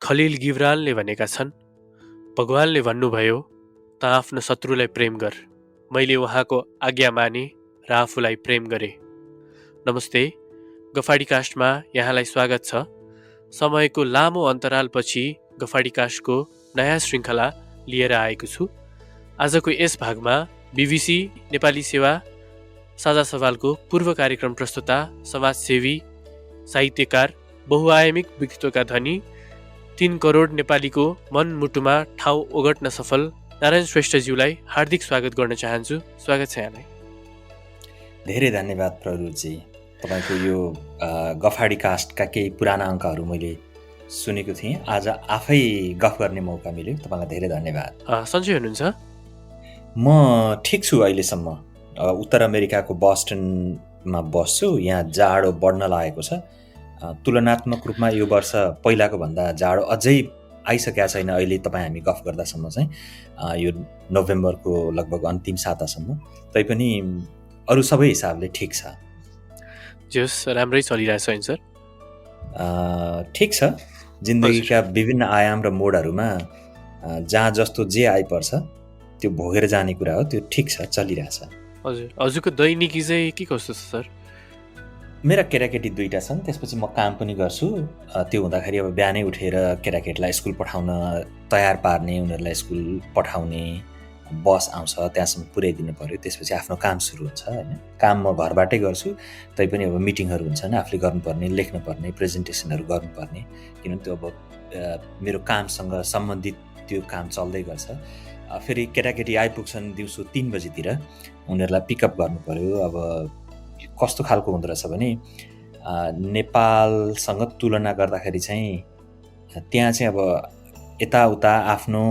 खलिल गिब्रानले भनेका छन्, भगवानले भन्नुभयो, त आफ्नो शत्रुलाई प्रेम गर। मैले उहाँको आज्ञा माने र आफूलाई प्रेम गरे। नमस्ते, गफाडी कास्टमा यहाँलाई स्वागत छ। समयको लामो अन्तरालपछि गफाडी कास्टको नयाँ श्रृङ्खला लिएर आएको छु। आजको यस भागमा BBC नेपाली सेवा साझा सवालको पूर्व कार्यक्रम प्रस्तुता, समाजसेवी, साहित्यकार, बहुआयामिक व्यक्तित्वका धनी, 3 करोड नेपालीको मनमुटुमा ठाउँ ओगट्न सफल नारायण श्रेष्ठज्यूलाई हार्दिक स्वागत गर्न चाहन्छु। स्वागत छ यहाँलाई। धेरै धन्यवाद प्ररुजी। तपाईँको यो गफाडी कास्टका केही पुराना अङ्कहरू मैले सुनेको थिएँ, आज आफै गफ गर्ने मौका मिल्यो। तपाईँलाई धेरै धन्यवाद। सन्चै हुनुहुन्छ? म ठिक छु अहिलेसम्म। उत्तर अमेरिकाको बस्टनमा बस्छु। यहाँ जाडो बढ्न लागेको छ। तुलनात्मक रूपमा यो वर्ष पहिलाको भन्दा जाडो अझै आइसकेका छैन। अहिले हामी गफ गर्दासम्म चाहिँ यो नोभेम्बरको लगभग अन्तिम सातासम्म। तैपनि अरू सबै हिसाबले ठिक छ। जस राम्रै चलिरहेछ नि सर? ठिक छ। जिन्दगीका विभिन्न आयाम र मोडहरूमा जहाँ जस्तो जे आइपर्छ त्यो भोगेर जाने कुरा हो। त्यो ठिक छ, चलिरहेछ। हजुरको दैनिकी चाहिँ के कस्तो छ सर? मेरा केटाकेटी 2टा छन्, त्यसपछि म काम पनि गर्छु। त्यो हुँदाखेरि अब बिहानै उठेर केटाकेटीलाई स्कुल पठाउन तयार पार्ने, उनीहरूलाई स्कुल पठाउने, बस आउँछ त्यहाँसम्म पुर्याइदिनु पऱ्यो। त्यसपछि आफ्नो काम सुरु हुन्छ होइन। काम म घरबाटै गर्छु, तैपनि अब मिटिङहरू हुन्छन्, आफूले गर्नुपर्ने, लेख्नुपर्ने, प्रेजेन्टेसनहरू गर्नुपर्ने, किनभने त्यो अब मेरो कामसँग सम्बन्धित त्यो काम चल्दै गर्छ। फेरि केटाकेटी आइपुग्छन् दिउँसो 3 बजीतिर, उनीहरूलाई पिकअप गर्नु पऱ्यो। अब कस्तो खालको हुँदो रहेछ भने नेपालसँग तुलना गर्दाखेरि चाहिँ त्यहाँ चाहिँ अब यताउता आफ्नो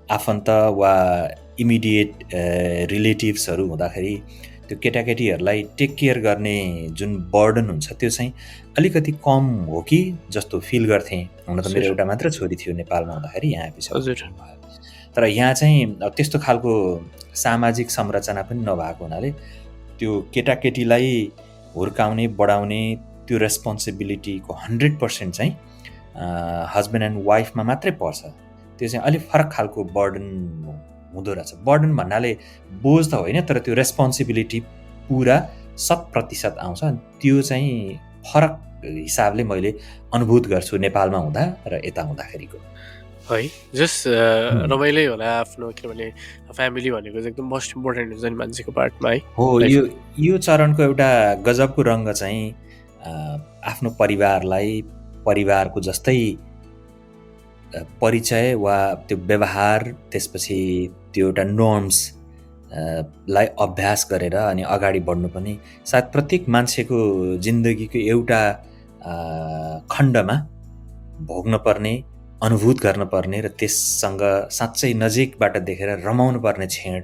आफन्त वा इमिडिएट रिलेटिभ्सहरू हुँदाखेरि त्यो केटाकेटीहरूलाई टेक केयर गर्ने जुन बर्डन हुन्छ त्यो चाहिँ अलिकति कम हो कि जस्तो फिल गर्थेँ। हुन त मेरो एउटा मात्र छोरी थियो नेपालमा हुँदाखेरि, यहाँ आएपछि भयो। तर यहाँ चाहिँ त्यस्तो खालको सामाजिक संरचना पनि नभएको हुनाले त्यो केटाकेटीलाई हुर्काउने, बढाउने त्यो रेस्पोन्सिबिलिटीको 100% चाहिँ हस्बेन्ड एन्ड वाइफमा मात्रै पर्छ। त्यो चाहिँ अलिक फरक खालको बर्डन हुँदो रहेछ। बर्डन भन्नाले बोझ त होइन, तर त्यो रेस्पोन्सिबिलिटी पुरा 100% आउँछ। त्यो चाहिँ फरक हिसाबले मैले अनुभूत गर्छु नेपालमा हुँदा र यता हुँदाखेरिको है। जस रमाइलै होला आफ्नो, किनभने फ्यामिली भनेको चाहिँ एकदम मोस्ट इम्पोर्टेन्ट हुन्छ नि मान्छेको पार्टमा है। हो, यो चरणको एउटा गजबको रङ्ग चाहिँ आफ्नो परिवारलाई परिवारको जस्तै परिचय वा त्यो व्यवहार, त्यसपछि त्यो एउटा नर्म्स लाई अभ्यास गरेर अनि अगाडि बढ्नु पनि सायद प्रत्येक मान्छेको जिन्दगीको एउटा खण्डमा भोग्न पर्ने, अनुभूत गर्न पर्ने र त्यससँग साँच्चै नजिकबाट देखेर रमाउनु पर्ने क्षण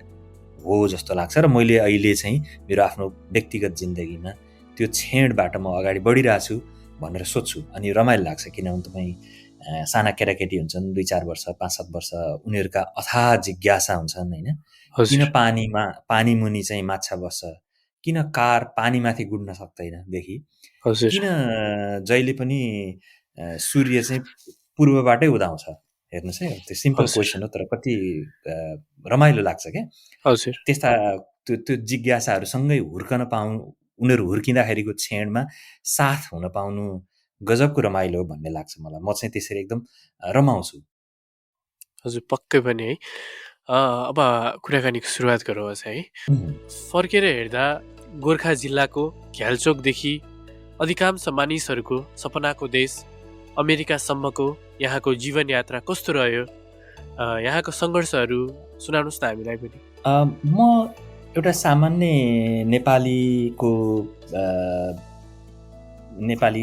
हो जस्तो लाग्छ। र मैले अहिले चाहिँ मेरो आफ्नो व्यक्तिगत जिन्दगीमा त्यो क्षणबाट म अगाडि बढिरहेको छु भनेर सोच्छु। अनि रमाइलो लाग्छ, किनभने तपाईँ साना केटाकेटी हुन्छन् 2-4 वर्ष, 5-7 वर्ष, उनीहरूका अथाह जिज्ञासा हुन्छन् होइन। किन पानी मुनि चाहिँ माछा बस्छ, किन कार पानीमाथि गुड्न सक्दैन देखि, किन जहिले पनि सूर्य चाहिँ पूर्वबाटै उदाउँछ। हेर्नुहोस् है, त्यो सिम्पल क्वेसन हो, तर कति रमाइलो लाग्छ क्या। हजुर, त्यस्ता त्यो जिज्ञासाहरूसँगै हुर्कन पाउनु, उनीहरू हुर्किँदाखेरिको क्षणमा साथ हुन पाउनु गजबको रमाइलो हो भन्ने लाग्छ मलाई। म चाहिँ त्यसरी एकदम रमाउँछु। हजुर, पक्कै पनि है। अब कुराकानीको सुरुवात गरौँ है। फर्केर हेर्दा गोर्खा जिल्लाको घ्यालचोकदेखि अधिकांश मानिसहरूको सपनाको देश अमेरिकासम्मको यहाँको जीवन यात्रा कस्तो रह्यो? यहाँको सङ्घर्षहरू सुनाउनुहोस् न हामीलाई पनि। म एउटा सामान्य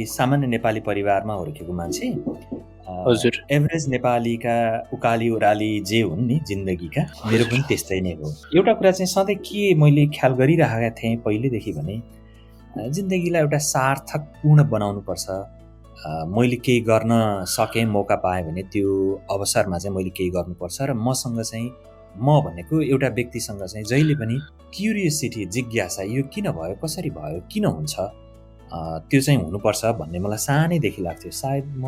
सामान्य नेपाली परिवारमा हुर्केको मान्छे। हजुर, एभरेज नेपालीका उकाली ओह्राली जे हुन् नि जिन्दगीका, मेरो पनि त्यस्तै नै हो। एउटा कुरा चाहिँ सधैँ के मैले ख्याल गरिरहेका थिएँ पहिलेदेखि भने जिन्दगीलाई एउटा सार्थकपूर्ण बनाउनुपर्छ। मैले केही गर्न सकेँ, मौका पाएँ भने त्यो अवसरमा चाहिँ मैले केही गर्नुपर्छ। र मसँग चाहिँ म भनेको एउटा व्यक्तिसँग चाहिँ जहिले पनि क्युरियोसिटी, जिज्ञासा, यो किन भयो, कसरी भयो, किन हुन्छ, त्यो चाहिँ हुनुपर्छ भन्ने मलाई सानैदेखि लाग्थ्यो। सायद म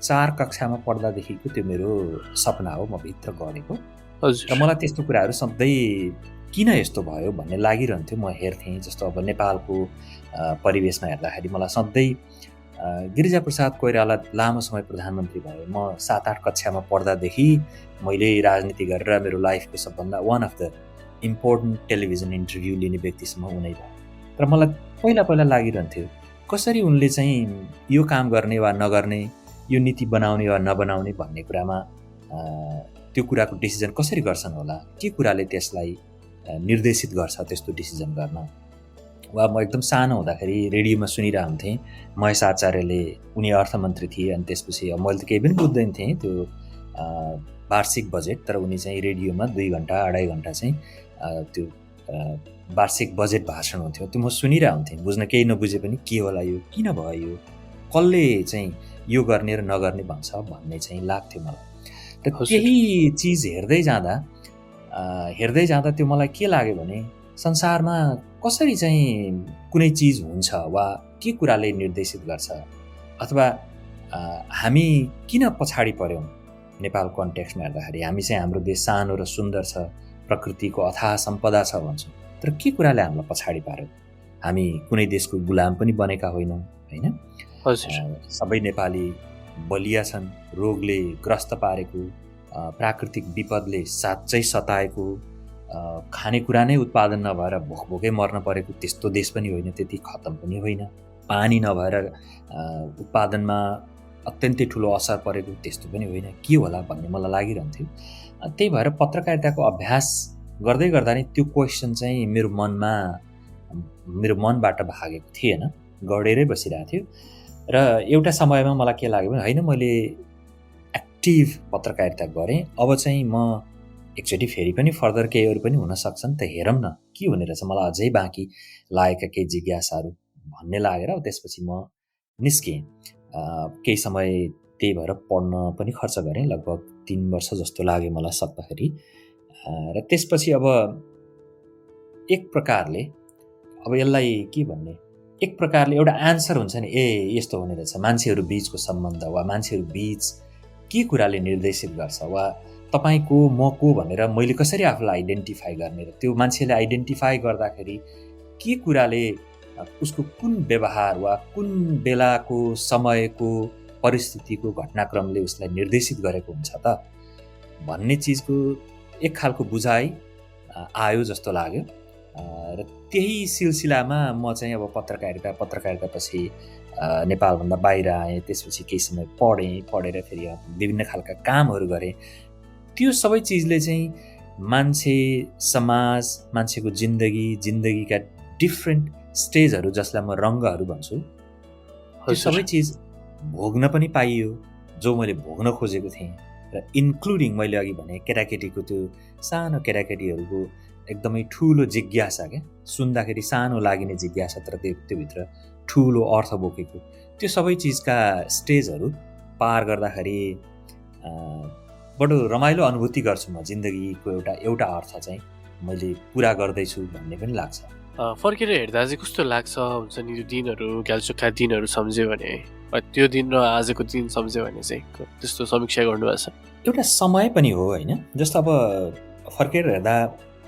4 कक्षामा पढ्दादेखिको त्यो मेरो सपना हो, म भित्र गढेको। र हजुर मलाई त्यस्तो कुराहरू सधैँ किन यस्तो भयो भन्ने लागिरहन्थ्यो। म हेर्थेँ, जस्तो अब नेपालको परिवेशमा हेर्दाखेरि मलाई सधैँ गिरिजाप्रसाद कोइराला लामो समय प्रधानमन्त्री भए। म 7-8 कक्षामा पढ्दादेखि मैले राजनीति गरेर मेरो लाइफको सबभन्दा one of the important television interview लिने व्यक्तिसम्म उनै भयो। तर मलाई पहिला लागिरहन्थ्यो कसरी उनले चाहिँ यो काम गर्ने वा नगर्ने, यो नीति बनाउने वा नबनाउने भन्ने कुरामा त्यो कुराको डिसिजन कसरी गर्छन् होला, के कुराले त्यसलाई निर्देशित गर्छ त्यस्तो डिसिजन गर्न। वा म एकदम सानो हुँदाखेरि रेडियोमा सुनिरहन्थेँ महेश आचार्यले, उनी अर्थमन्त्री थिए, अनि त्यसपछि अब मैले त केही पनि बुझ्दैन थिएँ त्यो वार्षिक बजेट, तर उनी चाहिँ रेडियोमा 2 घन्टा 2.5 घन्टा चाहिँ त्यो वार्षिक बजेट भाषण हुन्थ्यो, त्यो म सुनिरहन्थेँ, बुझ्न केही नबुझे पनि के होला यो, किन भयो यो, कसले चाहिँ यो गर्ने र नगर्ने भन्छ भन्ने चाहिँ लाग्थ्यो मलाई। र त्यही चिज हेर्दै जाँदा त्यो मलाई के लाग्यो भने संसारमा कसरी चाहिँ कुनै चिज हुन्छ वा के कुराले निर्देशित गर्छ, अथवा हामी किन पछाडि पर्यौँ नेपाल कन्टेक्स्टमा हेर्दाखेरि। हामी चाहिँ हाम्रो देश सानो र सुन्दर छ, प्रकृतिको अथाह सम्पदा छ भन्छौँ, तर के कुराले हामीलाई पछाडि पार्यो? हामी कुनै देशको गुलाम पनि बनेका होइनौँ, होइन? सबै नेपाली बलिया छन्, रोगले ग्रस्त पारेको, प्राकृतिक विपदले साँच्चै सताएको, खानेकुरा नै उत्पादन नभएर भोकै मर्न परेको त्यस्तो देश पनि होइन, त्यति खतम पनि होइन। पानी नभएर उत्पादनमा अत्यन्तै ठुलो असर परेको त्यस्तो पनि होइन। के होला भन्ने मलाई लागिरहन्थ्यो। त्यही भएर पत्रकारिताको अभ्यास गर्दै गर्दा नै त्यो क्वेसन चाहिँ मेरो मनबाट भागेको थिएन, गडेरै बसिरहेको थियो। र एउटा समयमा मलाई के लाग्यो भने होइन, मैले एक्टिभ पत्रकारिता गरेँ, अब चाहिँ म एकचोटि फेरि पनि फर्दर केहीहरू पनि हुन सक्छन् त, हेरौँ न के हुने रहेछ, मलाई अझै बाँकी लागेका केही जिज्ञासाहरू भन्ने लागेर त्यसपछि म निस्केँ। केही समय त्यही भएर पढ्न पनि खर्च गरेँ, लगभग 3 वर्ष जस्तो लाग्यो मलाई सक्दाखेरि। र त्यसपछि अब एक प्रकारले अब यसलाई के भन्ने, एक प्रकारले एउटा आन्सर हुन्छ नि, यस्तो हुने रहेछ, मान्छेहरू बीचको सम्बन्ध वा मान्छेहरू बीच के कुराले निर्देशित गर्छ, वा तपाईँको म को भनेर मैले कसरी आफूलाई आइडेन्टिफाई गर्ने, र त्यो मान्छेले आइडेन्टिफाई गर्दाखेरि के कुराले उसको कुन व्यवहार वा कुन बेलाको समयको परिस्थितिको घटनाक्रमले उसलाई निर्देशित गरेको हुन्छ त भन्ने चिजको एक खालको बुझाइ आयो जस्तो लाग्यो। र त्यही सिलसिलामा म चाहिँ अब पत्रकारिता पछि नेपालभन्दा बाहिर आएँ। त्यसपछि केही समय पढेर फेरि विभिन्न खालका कामहरू गरेँ। त्यो सबै चिजले चाहिँ मान्छे, समाज, मान्छेको जिन्दगीका डिफ्रेन्ट स्टेजहरू, जसलाई म रङ्गहरू भन्छु, त्यो सबै चिज भोग्न पनि पाइयो जो मैले भोग्न खोजेको थिएँ। र इन्क्लुडिङ मैले अघि भने केटाकेटीको त्यो सानो केटाकेटीहरूको एकदमै ठुलो जिज्ञासा, क्या सुन्दाखेरि सानो लाग्ने जिज्ञासा तर त्योभित्र ठुलो अर्थ बोकेको, त्यो सबै चिजका स्टेजहरू पार गर्दाखेरि बडो रमाइलो अनुभूति गर्छु म। जिन्दगीको एउटा अर्थ चाहिँ मैले पुरा गर्दैछु भन्ने पनि लाग्छ। फर्केर हेर्दा चाहिँ कस्तो लाग्छ हुन्छ नि, त्यो दिनहरू घ्यालचोखा दिनहरू सम्झ्यो भने, त्यो दिन र आजको दिन सम्झ्यो भने चाहिँ त्यस्तो समीक्षा गर्नुभएको छ? एउटा समय पनि हो, होइन? जस्तो अब फर्केर हेर्दा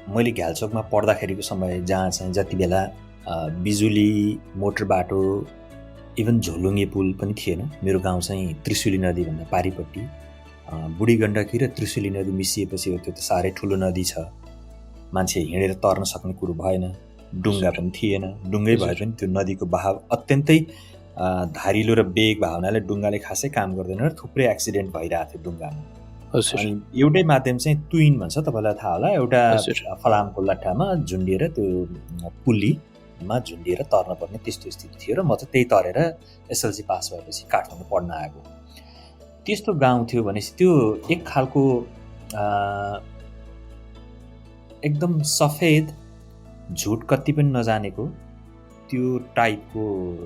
मैले घ्यालचोकमा पढ्दाखेरिको समय, जहाँ चाहिँ जति बेला बिजुली, मोटर बाटो, इभन झोलुङ्गे पुल पनि थिएन। मेरो गाउँ चाहिँ त्रिशुली नदीभन्दा पारिपट्टि, बुढी गण्डकी र त्रिशुली नदी मिसिएपछि त्यो त साह्रै ठुलो नदी छ, मान्छे हिँडेर तर्न सक्ने कुरो भएन, डुङ्गा पनि थिएन। डुङ्गै भए पनि त्यो नदीको बहाव अत्यन्तै धारिलो र बेग भएको हुनाले डुङ्गाले खासै काम गर्दैन र थुप्रै एक्सिडेन्ट भइरहेको थियो डुङ्गामा। अनि एउटै माध्यम चाहिँ तुइन भन्छ, तपाईँलाई थाहा होला, एउटा फलामको लट्ठामा झुन्डिएर त्यो पुलीमा झुन्डिएर तर्न पर्ने त्यस्तो स्थिति थियो। र म त त्यही तरेर एसएलसी पास भएपछि काठमाडौँ पढ्न आएको। त्यस्तो गाउँ थियो भनेपछि त्यो एक खालको एकदम सफेद, झुट कति पनि नजानेको त्यो टाइपको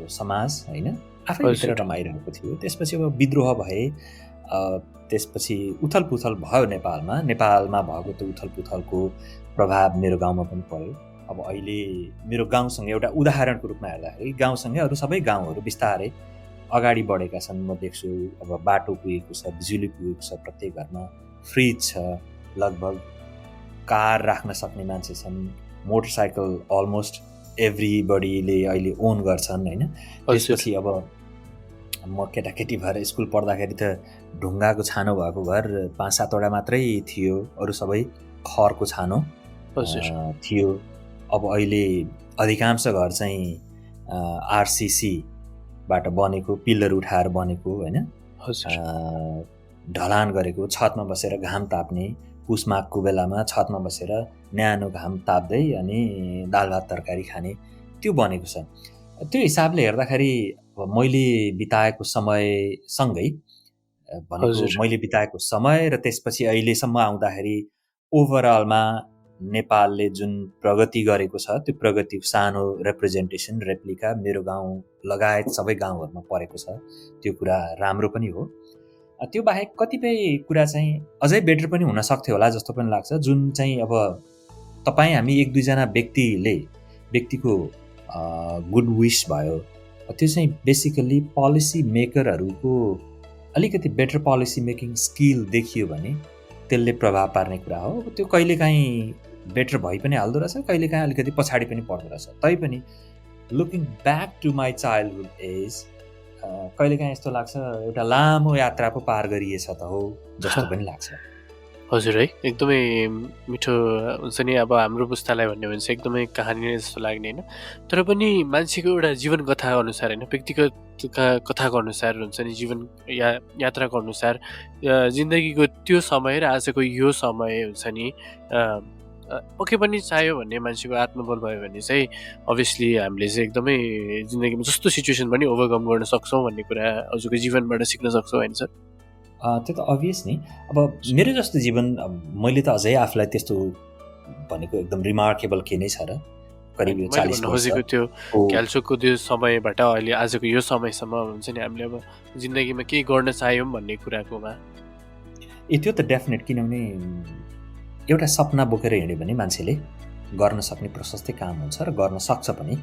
समाज, होइन? आफैभित्र रमाइरहेको थियो। त्यसपछि अब विद्रोह भए, त्यसपछि उथलपुथल भयो नेपालमा भएको त्यो उथलपुथलको प्रभाव मेरो गाउँमा पनि पर्यो। अब अहिले मेरो गाउँसँग एउटा उदाहरणको रूपमा हेर्दाखेरि गाउँसँगै अरू सबै गाउँहरू बिस्तारै अगाडि बढेका छन्। म देख्छु अब बाटो पुगेको छ, बिजुली पुगेको छ, प्रत्येक घरमा फ्रिज छ, लगभग कार राख्न सक्ने मान्छे छन्, मोटरसाइकल अलमोस्ट एभ्रीबडीले अहिले ओन गर्छन् होइन। त्यसपछि अब म केटाकेटी भएर स्कुल पढ्दाखेरि त ढुङ्गाको छानो भएको घर 5-7वटा मात्रै थियो, अरू सबै खरको छानो थियो। अब अहिले अधिकांश घर चाहिँ आरसिसीबाट बनेको, पिल्लर उठाएर बनेको होइन, ढलान गरेको, छतमा बसेर घाम ताप्ने, पुसमाघको बेलामा छतमा बसेर न्यानो घाम ताप्दै अनि दाल भात तरकारी खाने, त्यो बनेको छ। त्यो हिसाबले हेर्दाखेरि मैले बिताएको समयसँगै भनेको मैले बिताएको समय र त्यसपछि अहिलेसम्म आउँदाखेरि ओभरअलमा नेपालले जुन प्रगति गरेको छ त्यो प्रगतिको सानो रिप्रेजेन्टेसन, रेप्लिका मेरो गाउँ लगायत सबै गाउँहरूमा परेको छ। त्यो कुरा राम्रो पनि हो। त्यो बाहेक कतिपय कुरा चाहिँ अझै बेटर पनि हुन सक्थ्यो होला जस्तो पनि लाग्छ, जुन चाहिँ अब तपाईँ हामी 1-2जना व्यक्तिको गुड विश भयो, त्यो चाहिँ बेसिकल्ली पोलिसी मेकरहरूको अलिकति बेटर पोलिसी मेकिङ स्किल देखियो भने त्यसले प्रभाव पार्ने कुरा हो। त्यो कहिलेकाहीँ बेटर भइ पनि हाल्दो रहेछ, कहिलेकाहीँ अलिकति पछाडि पनि पर्दो रहेछ। तैपनि looking back to my childhood age कहिलेकाहीँ यस्तो लाग्छ एउटा लामो यात्रा पो पार गरिएछ त हो जस्तो पनि लाग्छ। हजुर है, एकदमै मिठो हुन्छ नि। अब हाम्रो पुस्तालाई भन्ने भने चाहिँ एकदमै कहानी नै जस्तो लाग्ने होइन, तर पनि मान्छेको एउटा जीवन कथा अनुसार होइन, व्यक्तिगत कथाको अनुसार हुन्छ नि, जीवन यात्राको अनुसार जिन्दगीको त्यो समय र आजको यो समय हुन्छ नि पक्कै पनि चाहियो भन्ने मान्छेको आत्मबल भयो भने चाहिँ अभियसली हामीले चाहिँ एकदमै जिन्दगीमा जस्तो सिचुएसन पनि ओभरकम गर्न सक्छौँ भन्ने कुरा हजुरको जीवनबाट सिक्न सक्छौँ होइन सर? त्यो त अभियस नि। अब मेरो जस्तो जीवन मैले त अझै आफूलाई त्यस्तो भनेको एकदम रिमार्केबल के नै छ र, करिब 40 वर्षको त्यो क्याल्चोकको त्यो समयबाट अहिले आजको यो समयसम्म हुन्छ नि हामीले अब जिन्दगीमा केही गर्न चाह्यौँ भन्ने कुराकोमा त्यो त डेफिनेट। किनभने एउटा सपना बोकेर हिँड्यो भने मान्छेले गर्न सक्ने प्रशस्तै काम हुन्छ र गर्न सक्छ पनि।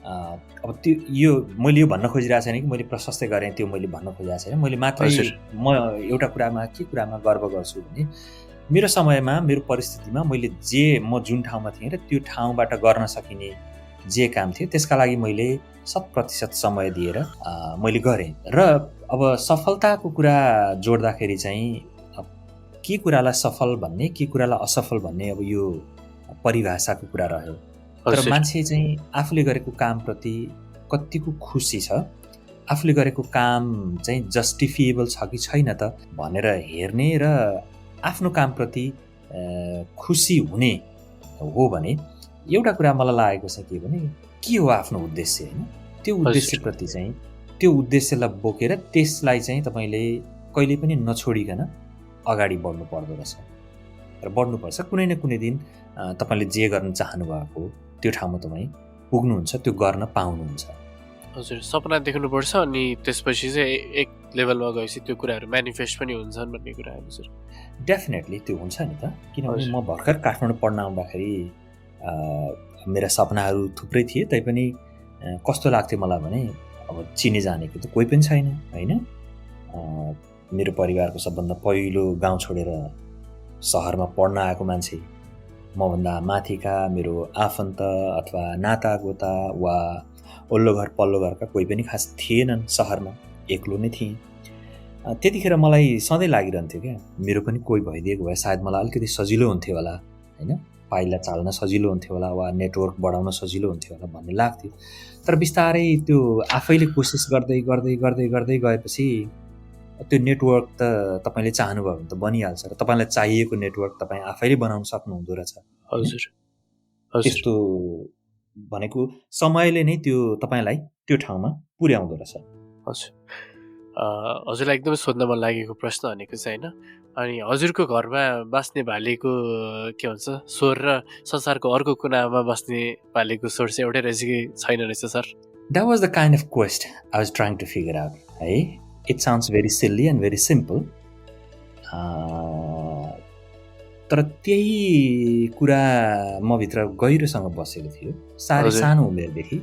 अब त्यो यो मैले यो भन्न खोजिरहेको छैन कि मैले प्रशस्तै गरेँ, त्यो मैले भन्न खोजिरहेको छैन। मैले मात्रै म एउटा के कुरामा गर्व गर्छु भने मेरो समयमा, मेरो परिस्थितिमा म जुन ठाउँमा थिएँ र त्यो ठाउँबाट गर्न सकिने जे काम थियो त्यसका लागि मैले 100% समय दिएर मैले गरेँ। र अब सफलताको कुरा जोड्दाखेरि चाहिँ के कुरालाई सफल भन्ने, के कुरालाई असफल भन्ने अब यो परिभाषाको कुरा रह्यो। तर मान्छे चाहिँ आफूले गरेको कामप्रति कतिको खुसी छ, आफूले गरेको काम चाहिँ जस्टिफिएबल छ कि छैन त भनेर हेर्ने र आफ्नो कामप्रति खुसी हुने हो भने एउटा कुरा मलाई लागेको छ के भने के हो आफ्नो उद्देश्य होइन, त्यो उद्देश्यप्रति चाहिँ त्यो उद्देश्यलाई बोकेर त्यसलाई चाहिँ तपाईँले कहिले पनि नछोडिकन अगाडि बढ्नु पर्दो रहेछ र बढ्नुपर्छ। कुनै न कुनै दिन तपाईँले जे गर्न चाहनुभएको त्यो ठाउँमा तपाईँ पुग्नुहुन्छ, त्यो गर्न पाउनुहुन्छ। हजुर, सपना देख्नुपर्छ अनि त्यसपछि चाहिँ एक लेभलमा गएपछि त्यो कुराहरू म्यानिफेस्ट पनि हुन्छन् भन्ने कुरा हो सर? डेफिनेटली त्यो हुन्छ नि त। किनभने म भर्खर काठमाडौँ पढ्न आउँदाखेरि मेरा सपनाहरू थुप्रै थिए, तैपनि कस्तो लाग्थ्यो मलाई भने अब चिने जानेको त कोही पनि छैन होइन। मेरो परिवारको सबभन्दा पहिलो गाउँ छोडेर सहरमा पढ्न आएको मान्छे, मभन्दा माथिका मेरो आफन्त अथवा नातागोता वा ओल्लो घर पल्लो घरका कोही पनि खास थिएनन्, सहरमा एक्लो नै थिएँ। त्यतिखेर मलाई सधैँ लागिरहन्थ्यो क्या मेरो पनि कोही भइदिएको भए सायद मलाई अलिकति सजिलो हुन्थ्यो होला होइन, पाइला चाल्न सजिलो हुन्थ्यो होला वा नेटवर्क बढाउन सजिलो हुन्थ्यो होला भन्ने लाग्थ्यो। तर बिस्तारै त्यो आफैले कोसिस गर्दै गर्दै गर्दै गर्दै गएपछि त्यो नेटवर्क त तपाईँले चाहनुभयो भने त बनिहाल्छ र तपाईँलाई चाहिएको नेटवर्क तपाईँ आफैले बनाउन सक्नुहुँदो रहेछ। हजुर, त्यस्तो भनेको समयले नै त्यो तपाईँलाई त्यो ठाउँमा पुर्याउँदो रहेछ। हजुर, हजुरलाई एकदमै सोध्न मन लागेको प्रश्न भनेको चाहिँ होइन, अनि हजुरको घरमा बाँच्ने भालेको के भन्छ स्वर र संसारको अर्को कुनामा बस्ने भालेको स्वर चाहिँ एउटै रहेछ कि छैन रहेछ sir? That was the kind of quest I was trying to figure out है। It sounds very silly and very simple, तर त्यही कुरा म भित्र गहिरोसँग बसेको थियो साह्रै सानो उमेरदेखि।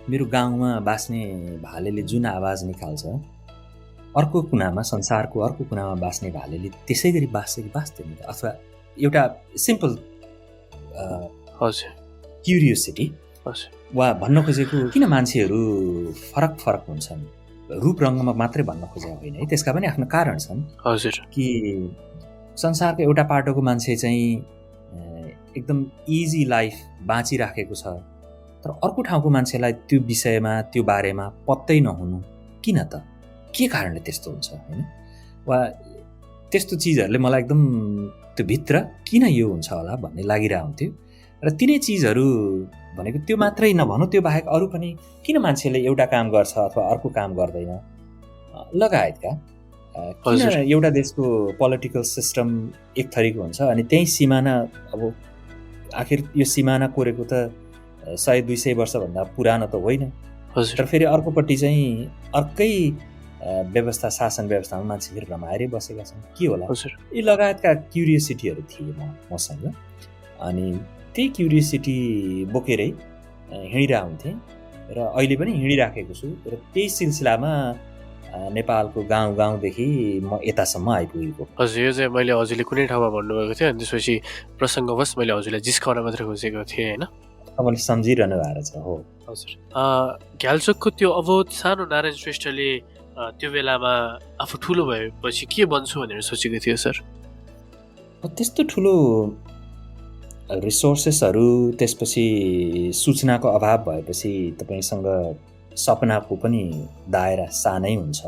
मेरो गाउँमा बाँच्ने भालेले जुन आवाज निकाल्छ, अर्को कुनामा, संसारको अर्को कुनामा बाँच्ने भालेले त्यसै गरी बाँच्छ कि बाँच्दैन त? अथवा एउटा सिम्पल हजुर क्युरियोसिटी हजुर वा भन्न खोजेको किन मान्छेहरू फरक फरक हुन्छन्, रूप रङ्गमा मात्रै भन्न खोजेको होइन है, त्यसका पनि आफ्नो कारण छन्। हजुर कि संसारको एउटा पाटोको मान्छे चाहिँ एकदम इजी लाइफ बाँचिराखेको छ, तर अर्को ठाउँको मान्छेलाई त्यो विषयमा, त्यो बारेमा पत्तै नहुनु किन त? के कारणले त्यस्तो हुन्छ होइन? वा त्यस्तो चिजहरूले मलाई एकदम त्यो भित्र किन यो हुन्छ होला भन्ने लागिरहेको हुन्थ्यो। र तिनै चिजहरू भनेको त्यो मात्रै नभनौँ, त्यो बाहेक अरू पनि किन मान्छेले एउटा काम गर्छ अथवा अर्को काम गर्दैन लगायतका, किन एउटा देशको पोलिटिकल सिस्टम एक थरीको हुन्छ अनि त्यही सिमाना, अब आखिर यो सिमाना कोरेको त 100-200 वर्षभन्दा पुरानो त होइन, तर फेरि अर्कोपट्टि चाहिँ अर्कै व्यवस्था, शासन व्यवस्थामा मान्छे फेरि रमाएरै बसेका छन्, के होला? यी लगायतका क्युरियोसिटीहरू थिए मसँग। अनि त्यही क्युरियोसिटी बोकेरै हिँडिरहेको हुन्थेँ र अहिले पनि हिँडिराखेको छु। र त्यही सिलसिलामा नेपालको गाउँ गाउँदेखि म यतासम्म आइपुगेको। हजुर, यो चाहिँ मैले हजुरले कुनै ठाउँमा भन्नुभएको थियो अनि त्यसपछि प्रसङ्गवश मैले हजुरलाई जिस्काउन मात्रै खोजेको थिएँ होइन? तपाईँले सम्झिरहनु भएको छ। हो हजुर। घ्यालचोकको त्यो अवोध सानो नारायण श्रेष्ठले त्यो बेलामा आफू ठुलो भएपछि के बन्छु भनेर सोचेको थियो सर? त्यस्तो ठुलो रिसोर्सेसहरू, त्यसपछि सूचनाको अभाव भएपछि तपाईँसँग सपनाको पनि दायरा सानै हुन्छ।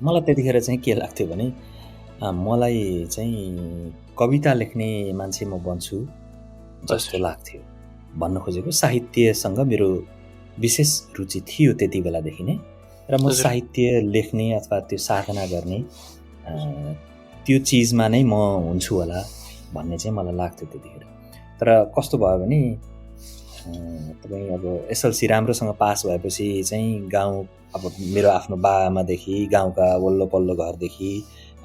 मलाई त्यतिखेर चाहिँ के लाग्थ्यो भने मलाई चाहिँ कविता लेख्ने मान्छे म बन्छु जस्तो लाग्थ्यो। भन्न खोजेको साहित्यसँग मेरो विशेष रुचि थियो त्यति बेलादेखि नै, र म साहित्य लेख्ने अथवा त्यो साधना गर्ने त्यो चिजमा नै म हुन्छु होला भन्ने चाहिँ मलाई लाग्थ्यो त्यतिखेर। तर कस्तो भयो भने तपाईँ अब एसएलसी राम्रोसँग पास भएपछि चाहिँ गाउँ, अब मेरो आफ्नो बाआमादेखि गाउँका वल्लो पल्लो घरदेखि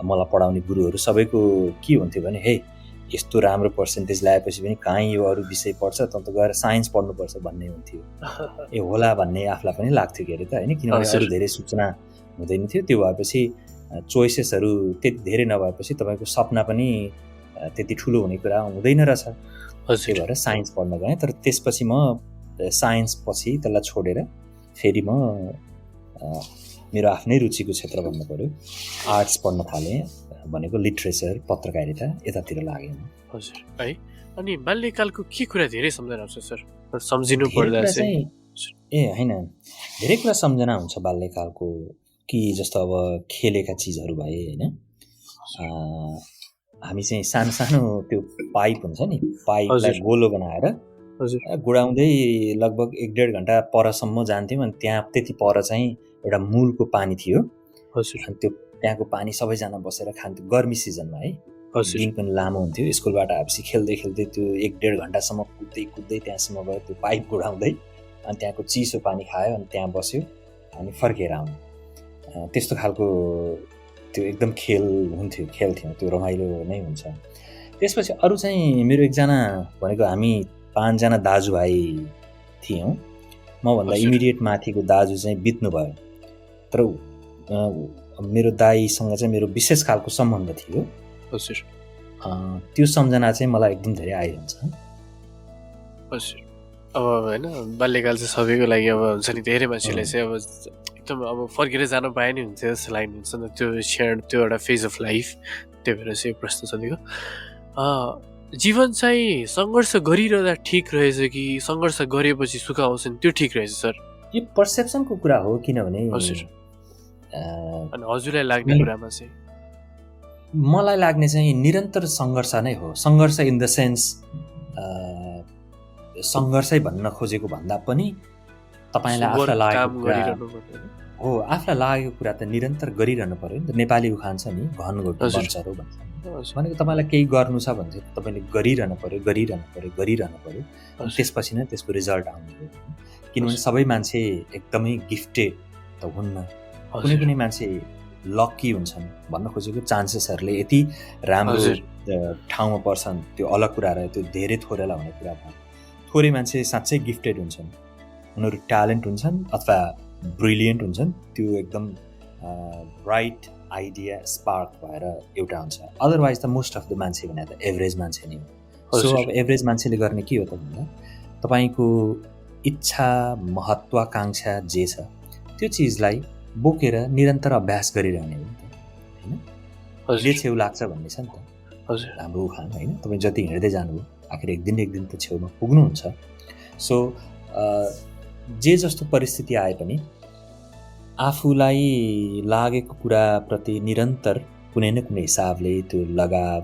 मलाई पढाउने गुरुहरू सबैको के हुन्थ्यो भने, हे यस्तो राम्रो पर्सेन्टेज ल्याएपछि पनि कहीँ यो अरू विषय पढ्छ, त गएर साइन्स पढ्नुपर्छ भन्ने हुन्थ्यो। ए होला भन्ने आफूलाई पनि लाग्थ्यो के अरे त होइन, किनभने अरू धेरै सूचना हुँदैन थियो। त्यो भएपछि चोइसेसहरू त्यति धेरै नभएपछि तपाईँको सपना पनि त्यति ठुलो हुने कुरा हुँदैन रहेछ। त्यही भएर साइन्स पढ्न गएँ। तर त्यसपछि म साइन्स पछि त्यसलाई छोडेर फेरि म मेरो आफ्नै रुचिको क्षेत्र भन्नु पऱ्यो, आर्ट्स पढ्न थालेँ, भनेको लिट्रेचर, पत्रकारिता, यतातिर लागेँ। हजुर है। अनि बाल्यकालको के कुरा धेरै सम्झना हुन्छ सर? सम्झिनु पर्दा चाहिँ होइन, धेरै कुरा सम्झना हुन्छ बाल्यकालको। कि जस्तो अब खेलेका चिजहरू भए होइन, हामी चाहिँ सानो सानो त्यो पाइप हुन्छ नि, पाइपलाई गोलो बनाएर गुडाउँदै लगभग 1-1.5 घन्टा परसम्म जान्थ्यौँ। अनि त्यहाँ त्यति पर चाहिँ एउटा मूलको पानी थियो। अनि त्यो त्यहाँको पानी सबैजना बसेर खान्थ्यो गर्मी सिजनमा है। दिन पनि लामो हुन्थ्यो, स्कुलबाट आएपछि खेल्दै खेल्दै त्यो 1-1.5 घन्टासम्म कुद्दै कुद्दै त्यहाँसम्म गयो, त्यो पाइप गुडाउँदै अनि त्यहाँको चिसो पानी खायो, अनि त्यहाँ बस्यो, अनि फर्केर आउनु। त्यस्तो खालको त्यो एकदम खेल हुन्थ्यो, खेल्थ्यौँ, त्यो रमाइलो नै हुन्छ। त्यसपछि अरू चाहिँ मेरो एकजना भनेको हामी 5 जना दाजुभाइ थियौँ। मभन्दा इमिडिएट माथिको दाजु चाहिँ बित्नुभयो, तर मेरो दाईसँग चाहिँ मेरो विशेष खालको सम्बन्ध थियो। हजुर। त्यो सम्झना चाहिँ मलाई एकदम धेरै आइरहन्छ। हजुर। अब होइन, बाल्यकाल चाहिँ सबैको लागि अब हुन्छ नि, धेरै मान्छेलाई चाहिँ अब एकदम अब फर्केर जान पाए नि हुन्छ जस्तो लाग्ने हुन्छ नि त्यो क्षण, त्यो एउटा फेज अफ लाइफ। त्यही भएर चाहिँ प्रश्न सोधेको। जीवन चाहिँ सङ्घर्ष गरिरहँदा ठिक रहेछ कि सङ्घर्ष गरेपछि सुख आउँछ नि त्यो ठिक रहेछ सर? यो पर्सेप्सनको कुरा हो, किनभने हजुर अनि हजुरलाई लाग्ने कुरामा चाहिँ मलाई लाग्ने चाहिँ निरन्तर सङ्घर्ष नै हो। सङ्घर्ष इन द सेन्स सङ्घर्षै भन्न खोजेको भन्दा पनि तपाईँलाई आफूलाई लागेको कुरा हो, आफूलाई लागेको कुरा त निरन्तर गरिरहनु पर्यो नि त। नेपाली उखान छ नि, घन घोटी बन्छ भन्छ, भनेको तपाईँलाई केही गर्नु छ भने चाहिँ तपाईँले गरिरहनु पर्यो। त्यसपछि नै त्यसको रिजल्ट आउने हो। किनभने सबै मान्छे एकदमै गिफ्टेड त हुन्न, कुनै कुनै मान्छे लक्की हुन्छन्। भन्न खोजेको चान्सेसहरूले यति राम्रो ठाउँमा पर्छन्, त्यो अलग कुरा रह्यो, त्यो धेरै थोरैलाई हुने कुरा भयो। थोरै मान्छे साँच्चै गिफ्टेड हुन्छन् उनीहरू ट्यालेन्ट हुन्छन् अथवा ब्रिलियन्ट हुन्छन्, त्यो एकदम ब्राइट आइडिया स्पार्क भएर एउटा हुन्छ। अदरवाइज त मोस्ट अफ द मान्छे भने त एभरेज मान्छे नै हो। सो अब एभरेज मान्छेले गर्ने के हो त भन्दा तपाईँको इच्छा महत्त्वाकांक्षा जे छ त्यो चिजलाई बोकेर निरन्तर अभ्यास गरिरहने हो नि त, होइन? जे छेउ लाग्छ भन्ने छ नि त हाम्रो उखान, होइन? तपाईँ जति हिँड्दै जानुभयो आखिर एक दिन त छेउमा पुग्नुहुन्छ। सो जे जस्तो परिस्थिति आए पनि आफूलाई लागेको कुराप्रति निरन्तर कुनै न कुनै हिसाबले त्यो लगाव,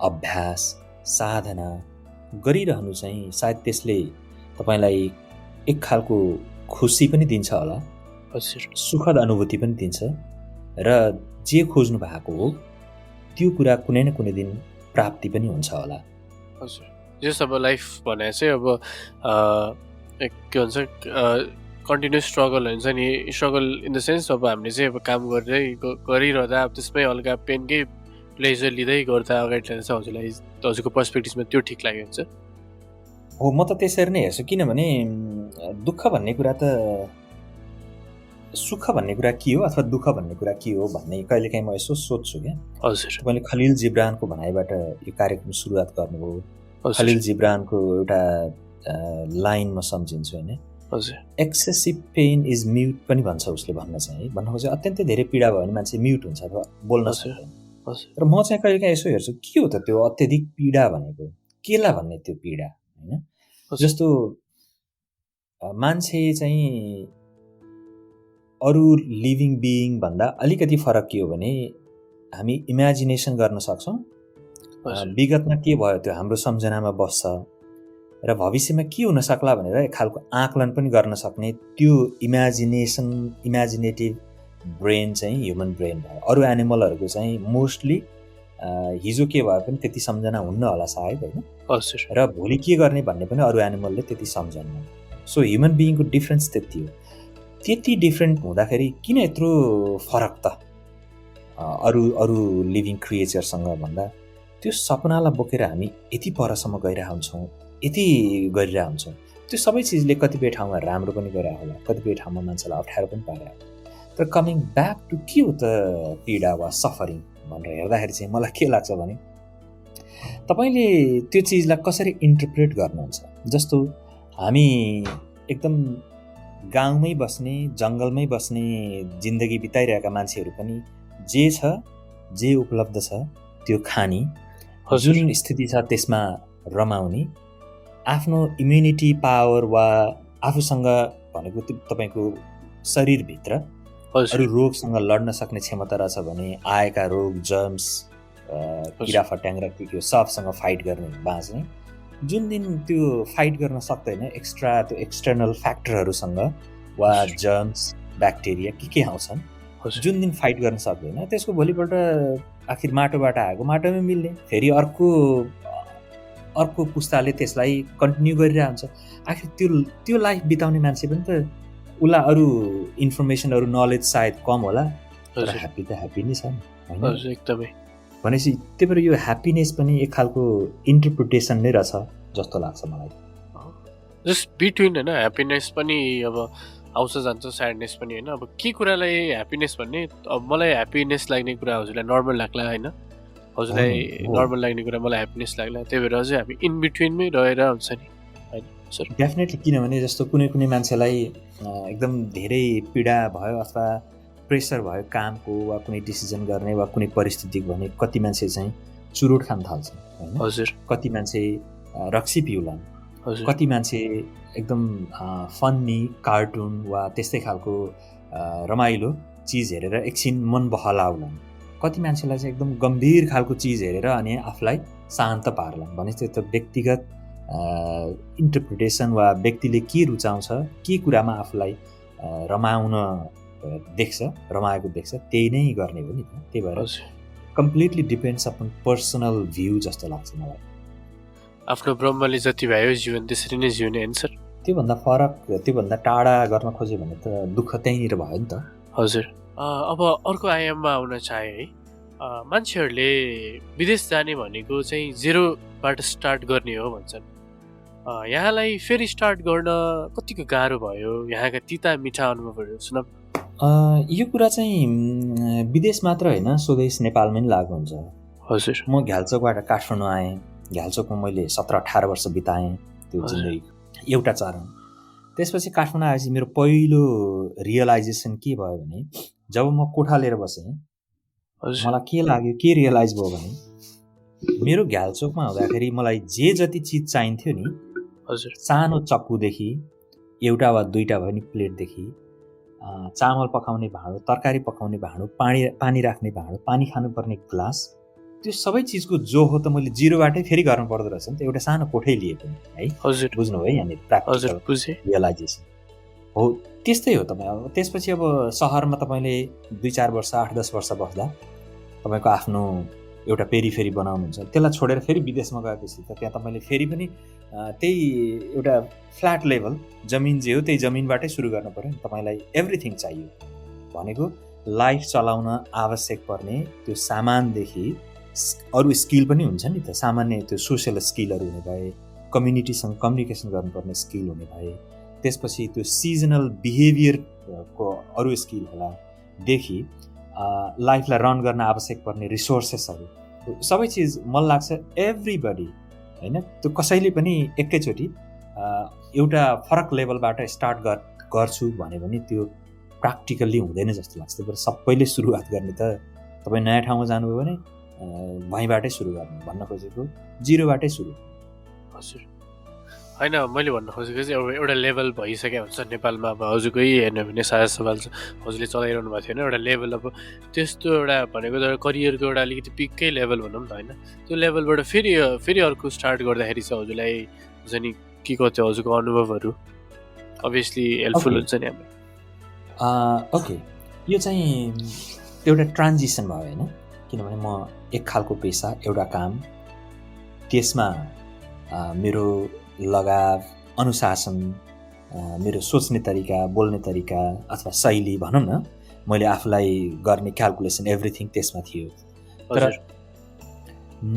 अभ्यास, साधना गरिरहनु चाहिँ सायद त्यसले तपाईँलाई एक खालको खुसी पनि दिन्छ होला, सुखद अनुभूति पनि दिन्छ, र जे खोज्नु भएको हो त्यो कुरा कुनै न कुनै दिन प्राप्ति पनि हुन्छ होला। हजुर, जस अब लाइफ भने चाहिँ अब के भन्छ कन्टिन्युस स्ट्रगल हुन्छ नि, स्ट्रगल इन द सेन्स अब हामीले चाहिँ अब काम गरिरहँदा अब त्यसमै हल्का पेनकै प्लेजर लिँदै गर्दा अगाडि लाँदा चाहिँ हजुरको पर्सपेक्टिभमा त्यो ठिक लाग्यो हुन्छ? हो, म त त्यसरी नै हेर्छु। किनभने दुःख भन्ने कुरा त सुख भन्ने कुरा के हो अथवा दुःख भन्ने कुरा के हो भन्ने कहिलेकाहीँ म यसो सोध्छु क्या। हजुर, तपाईँले खलिल जिब्रानको भनाइबाट यो कार्यक्रम सुरुवात गर्नुभयो। खलिल जिब्रानको एउटा लाइन म सम्झिन्छु, होइन? हजुर, एक्सेसिभ पेन इज म्युट पनि भन्छ उसले। भन्न खोजे अत्यन्तै धेरै पीडा भयो भने मान्छे म्युट हुन्छ अथवा बोल्न सक्दैन। र म चाहिँ कहिलेकाहीँ यसो हेर्छु के हो त त्यो अत्यधिक पीडा भनेको, केला भन्ने त्यो पीडा, होइन? जस्तो मान्छे चाहिँ अरू लिभिङ बिइङ भन्दा अलिकति फरक के हो भने हामी इमेजिनेसन गर्न सक्छौँ। विगतमा के भयो त्यो हाम्रो सम्झनामा बस्छ र भविष्यमा के हुन सक्ला भनेर एक खालको आकलन पनि गर्न सक्ने त्यो इमेजिनेटिभ ब्रेन चाहिँ ह्युमन ब्रेन भयो। अरू एनिमलहरूको चाहिँ मोस्टली हिजो के भए पनि त्यति सम्झना हुन्न होला सायद, होइन? र भोलि के गर्ने भन्ने पनि अरू एनिमलले त्यति सम्झन्न। सो ह्युमन बिइङको डिफ्रेन्स त्यति हो। त्यति डिफ्रेन्ट हुँदाखेरि किन यत्रो फरक त अरू लिभिङ क्रिएचरसँग भन्दा त्यो सपनालाई बोकेर हामी यति परसम्म गइरहेका हुन्छौँ, यति गरिरहेका हुन्छौँ। त्यो सबै चिजले कतिपय ठाउँमा राम्रो पनि गरिरहेको होला, कतिपय ठाउँमा मान्छेलाई अप्ठ्यारो पनि पारिरहेको होला। तर कमिङ ब्याक टु के हो त पीडा वा सफरिङ भनेर हेर्दाखेरि चाहिँ मलाई के लाग्छ भने तपाईँले त्यो चिजलाई कसरी इन्टरप्रेट गर्नुहुन्छ। जस्तो हामी एकदम गाउँमै बस्ने, जङ्गलमै बस्ने जिन्दगी बिताइरहेका मान्छेहरू पनि जे छ, जे उपलब्ध छ त्यो खाने, जुन स्थिति छ त्यसमा रमाउने, आफ्नो इम्युनिटी पावर वा आफूसँग भनेको तपाईँको शरीरभित्र अरू रोगसँग लड्न सक्ने क्षमता रहेछ भने आएका रोग, जर्म्स, किरा फट्याङ्ग्रा के सबसँग फाइट गर्ने, बाँच्ने। जुन दिन त्यो फाइट गर्न सक्दैन एक्स्ट्रा त्यो एक्सटर्नल फ्याक्टरहरूसँग वा जर्म्स, ब्याक्टेरिया के आउँछन्, जुन दिन फाइट गर्न सक्दैन त्यसको भोलिपल्ट आखिर माटोबाट आएको माटोमै मिल्ने, फेरि अर्को पुस्ताले त्यसलाई कन्टिन्यू गरिरहेको हुन्छ। आखिर त्यो लाइफ बिताउने मान्छे पनि त उसलाई अरू इन्फर्मेसन, अरू नलेज सायद कम होला, तर ह्याप्पी त ह्याप्पी नै छ नि, होइन? एकदमै। भनेपछि त्यही भएर यो ह्याप्पिनेस पनि एक खालको इन्टरप्रिटेसन नै रहेछ जस्तो लाग्छ मलाई। जस्ट बिट्विन, होइन? ह्याप्पिनेस पनि अब आउँछ जान्छ, स्याडनेस पनि, होइन? अब के कुरालाई ह्याप्पिनेस भन्ने, अब मलाई ह्याप्पिनेस लाग्ने कुरा हजुरलाई नर्मल लाग्ला, होइन? हजुरलाई नर्मल लाग्ने कुरा मलाई ह्याप्पिनेस लाग्ला। त्यही भएर चाहिँ हामी इन बिट्विनमै रहेर हुन्छ नि, होइन सर? डेफिनेटली। किनभने जस्तो कुनै मान्छेलाई एकदम धेरै पीडा भयो अथवा प्रेसर भयो कामको वा कुनै डिसिजन गर्ने वा कुनै परिस्थितिको भने कति मान्छे चाहिँ चुरोट खान थाल्छन्, होइन? हजुर। कति मान्छे रक्सी पिउलान्, कति मान्छे एकदम फन्नी कार्टुन वा त्यस्तै खालको रमाइलो चिज हेरेर एकछिन मन बहलाउलान्, कति मान्छेलाई चाहिँ एकदम गम्भीर खालको चिज हेरेर अनि आफूलाई शान्त पार्लान्। भने त्यो त व्यक्तिगत इन्टरप्रिटेसन वा व्यक्तिले के रुचाउँछ, के कुरामा आफूलाई रमाएको देख्छ त्यही नै गर्ने हो नि त। त्यही भएर completely depends upon personal view जस्तो लाग्छ मलाई। आफ्नो ब्रह्मले जति भयो जीवन त्यसरी नै जिउने, होइन सर? त्योभन्दा फरक, त्योभन्दा टाढा गर्न खोज्यो भने त दुःख त्यहीँनिर भयो नि त। हजुर। अब अर्को आयाममा आउन चाहे है, मान्छेहरूले विदेश जाने भनेको चाहिँ जेरोबाट स्टार्ट गर्ने हो भन्छन्। यहाँलाई फेरि स्टार्ट गर्न कतिको गाह्रो भयो? यहाँका तिता मिठा अनुभवहरू सुनाऊ। यो कुरा चाहिँ विदेश मात्र होइन, स्वदेश नेपालमै नि लागु हुन्छ। हजुर। म घ्याल्चोकबाट काठमाडौँ आएँ। घ्याल्चोकमा मैले 17-18 वर्ष बिताएँ त्यो जिन्दगी एउटा चरण। त्यसपछि काठमाडौँ आएपछि मेरो पहिलो रियलाइजेसन के भयो भने, जब म कोठा लिएर बसेँ, मलाई के लाग्यो, के रियलाइज भयो भने, मेरो घ्याल्चोकमा हुँदाखेरि मलाई जे जति चिज चाहिन्थ्यो नि, हजुर, सानो चक्कुदेखि एउटा वा दुईटा भयो नि प्लेटदेखि, चामल पकाउने भाँडो, तरकारी पकाउने भाँडो, पानी राख्ने भाँडो, पानी खानुपर्ने ग्लास, त्यो सबै चिजको जो हो त मैले जिरोबाटै फेरि गर्नु पर्दो रहेछ नि त, एउटा सानो कोठै लिए पनि है। हजुर, बुझ्नुभयो यहाँनिर प्र्याक्टिकल रियलाइजेसन हो। त्यस्तै हो तपाईँ। अब त्यसपछि अब सहरमा तपाईँले 2-4 वर्ष 8-10 वर्ष बस्दा तपाईँको आफ्नो एउटा पेरिफेरी बनाउनुहुन्छ, त्यसलाई छोडेर फेरि विदेशमा गएपछि त त्यहाँ तपाईँले फेरि पनि त्यही एउटा फ्ल्याट लेभल जमिन जे हो त्यही जमिनबाटै सुरु गर्नु पऱ्यो नि। तपाईँलाई एभ्रिथिङ चाहियो भनेको लाइफ चलाउन आवश्यक पर्ने त्यो सामानदेखि अरू स्किल पनि हुन्छ नि त, सामान्य त्यो सोसियल स्किलहरू हुने भए, कम्युनिटीसँग कम्युनिकेसन गर्नुपर्ने स्किल हुने भए, त्यसपछि त्यो सिजनल बिहेभियरको अरू स्किल होला देखि लाइफलाई रन गर्न आवश्यक पर्ने रिसोर्सेसहरू, सबै चिज मलाई लाग्छ एभ्रिबडी होइन, त्यो कसैले पनि एकैचोटि एउटा फरक लेभलबाट स्टार्ट गर्छु भने त्यो प्र्याक्टिकल्ली हुँदैन जस्तो लाग्छ। तर सबैले सुरुवात गर्ने त तपाईँ नयाँ ठाउँमा जानुभयो भने वहीँबाटै सुरु गर्नु, भन्न खोजेको जिरोबाटै सुरु। हजुर, होइन मैले भन्न खोजेको चाहिँ अब एउटा लेभल भइसक्यो हुन्छ नेपालमा। अब हजुरकै हेर्नु भने साझा सवाल छ, हजुरले चलाइरहनु भएको थियो होइन, एउटा लेभल अब त्यस्तो एउटा भनेको त करियरको एउटा अलिकति पिककै लेभल भनौँ त होइन, त्यो लेभलबाट फेरि अर्को स्टार्ट गर्दाखेरि चाहिँ हजुरलाई हुन्छ नि के कति हजुरको अनुभवहरू अभियसली हेल्पफुल हुन्छ नि हामीलाई। ओके, यो चाहिँ एउटा ट्रान्जिसन भयो होइन, किनभने म एक खालको पेसा, एउटा काम, त्यसमा मेरो लगाव, अनुशासन, मेरो सोच्ने तरिका, बोल्ने तरिका अथवा शैली भनौँ न, मैले आफूलाई गर्ने क्यालकुलेसन एभ्रिथिङ त्यसमा थियो। तर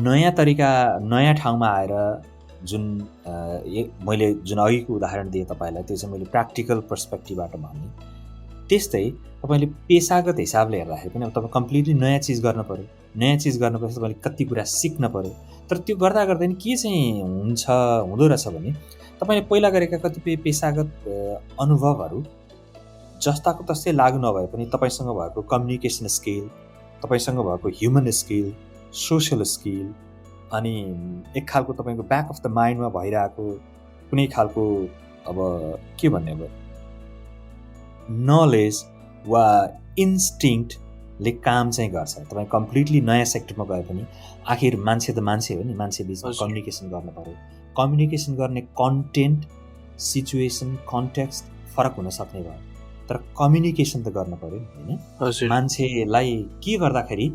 नयाँ तरिका, नयाँ ठाउँमा आएर जुन मैले जुन अघिको उदाहरण दिएँ तपाईँलाई, त्यो चाहिँ मैले प्र्याक्टिकल पर्सपेक्टिभबाट भने। त्यस्तै तपाईँले पेसागत हिसाबले हेर्दाखेरि पनि अब तपाईँ कम्प्लिटली नयाँ चिज गर्नु पऱ्यो। नयाँ चिज गर्नुपर्छ, तपाईँले कति कुरा सिक्न पऱ्यो। तर त्यो गर्दा गर्दै नि के चाहिँ हुँदो रहेछ भने, तपाईँले पहिला गरेका कतिपय पेसागत अनुभवहरू जस्ताको तस्तै लागु नभए पनि तपाईँसँग भएको कम्युनिकेसन स्किल, तपाईँसँग भएको ह्युमन स्किल, सोसियल स्किल, अनि एक खालको तपाईँको ब्याक अफ द माइन्डमा भइरहेको कुनै खालको अब के भन्ने, अब नलेज वा इन्स्टिङ्क्टले काम चाहिँ गर्छ। तपाईँ कम्प्लिटली नयाँ सेक्टरमा गए पनि आखिर मान्छे त मान्छे हो नि, मान्छे बिचमा कम्युनिकेसन गर्नु पऱ्यो। कम्युनिकेसन गर्ने कन्टेन्ट, सिचुएसन, कन्टेक्स्ट फरक हुन सक्ने भयो, तर कम्युनिकेसन त गर्नु पऱ्यो नि होइन। मान्छेलाई के गर्दाखेरि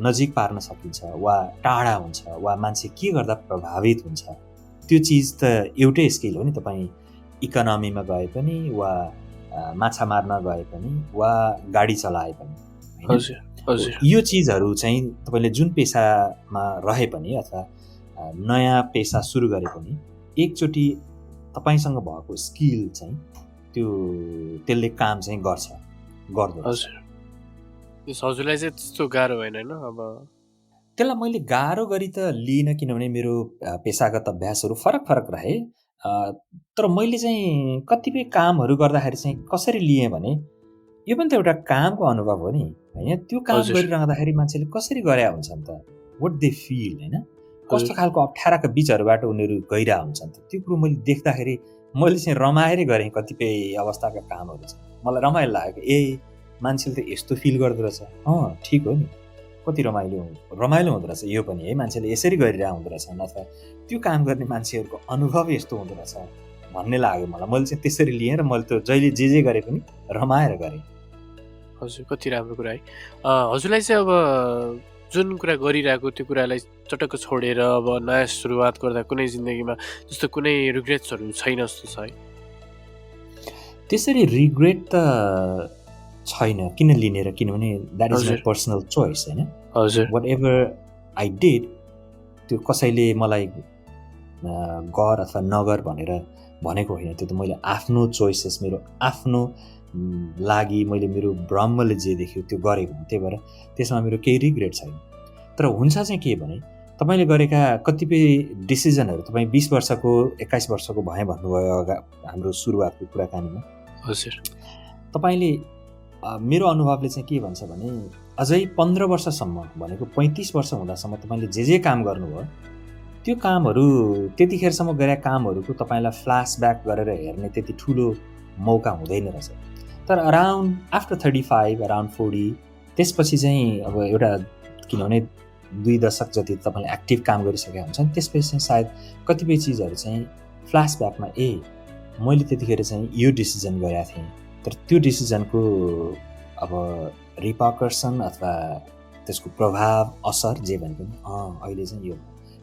नजिक पार्न सकिन्छ वा टाढा हुन्छ, वा मान्छे के गर्दा प्रभावित हुन्छ, त्यो चिज त एउटै स्किल हो नि। तपाईँ इकोनोमीमा गए पनि, वा माछा मार्न गए पनि, वा गाडी चलाए पनि, यो चिजहरू चाहिँ तपाईँले जुन पेसामा रहे पनि अथवा नयाँ पेसा सुरु गरे पनि एकचोटि तपाईँसँग भएको स्किल चाहिँ त्यसले काम चाहिँ गर्दो। हजुरलाई चाहिँ त्यस्तो गाह्रो भएन होइन? अब त्यसलाई मैले गाह्रो गरी त लिइनँ, किनभने मेरो पेसागत अभ्यासहरू फरक रहे। तर मैले चाहिँ कतिपय कामहरू गर्दाखेरि चाहिँ कसरी लिएँ भने, यो पनि त एउटा कामको अनुभव हो नि होइन। त्यो काम गरिरहँदाखेरि मान्छेले कसरी गरे हुन्छन् त, वाट दे फिल होइन, कस्तो खालको अप्ठ्याराका बिचहरूबाट उनीहरू गइरहेको हुन्छन् त, त्यो कुरो मैले देख्दाखेरि मैले चाहिँ रमाएरै गरेँ। कतिपय अवस्थाका कामहरू चाहिँ मलाई रमाइलो लाग्यो। मान्छेले त यस्तो फिल गर्दो रहेछ, ठिक हो नि, कति रमाइलो हुँदो रहेछ यो पनि है, मान्छेले यसरी गरिरहेको हुँदो रहेछ, अथवा त्यो काम गर्ने मान्छेहरूको अनुभव यस्तो हुँदो रहेछ भन्ने लाग्यो मलाई। मैले चाहिँ त्यसरी लिएँ र मैले त जहिले जे गरेँ पनि रमाएर गरेँ। हजुर, कति राम्रो कुरा है। हजुरलाई चाहिँ अब जुन कुरा गरिरहेको त्यो कुरालाई चटक्क छोडेर अब नयाँ सुरुवात गर्दा कुनै जिन्दगीमा जस्तो कुनै रिग्रेट्सहरू छैन जस्तो छ है? त्यसरी रिग्रेट त छैन, किन लिने र, किनभने that is my personal choice होइन। वाट एभर आई डिड, त्यो कसैले मलाई गर अथवा नगर भनेर भनेको होइन। त्यो त मैले आफ्नो चोइसेस, मेरो आफ्नो लागि मैले मेरो ब्रह्मले जे देख्यो त्यो गरेको हुँ। त्यही भएर त्यसमा मेरो केही रिग्रेट छैन। तर हुन्छ चाहिँ के भने तपाईँले गरेका कतिपय डिसिजनहरू तपाईँ 20 वर्षको 21 वर्षको भए भन्नुभयो हाम्रो सुरुवातको कुराकानीमा। हजुर। तपाईँले मेरो अनुभवले चाहिँ के भन्छ भने अझै 15 वर्षसम्म भनेको 35 वर्ष हुँदासम्म तपाईँले जे काम गर्नुभयो त्यो कामहरू त्यतिखेरसम्म गरेका कामहरूको तपाईँलाई फ्ल्यासब्याक गरेर हेर्ने त्यति ठुलो मौका हुँदैन रहेछ। तर अराउन्ड आफ्टर 35 अराउन्ड 40 त्यसपछि चाहिँ अब एउटा किनभने 2 दशक जति तपाईँले एक्टिभ काम गरिसकेका हुन्छन्, त्यसपछि चाहिँ सायद कतिपय चिजहरू चाहिँ फ्ल्यासब्याकमा मैले त्यतिखेर चाहिँ यो डिसिजन गरेका थिएँ, तर त्यो डिसिजनको अब रिपकर्सन अथवा त्यसको प्रभाव असर जे भने पनि अहिले चाहिँ यो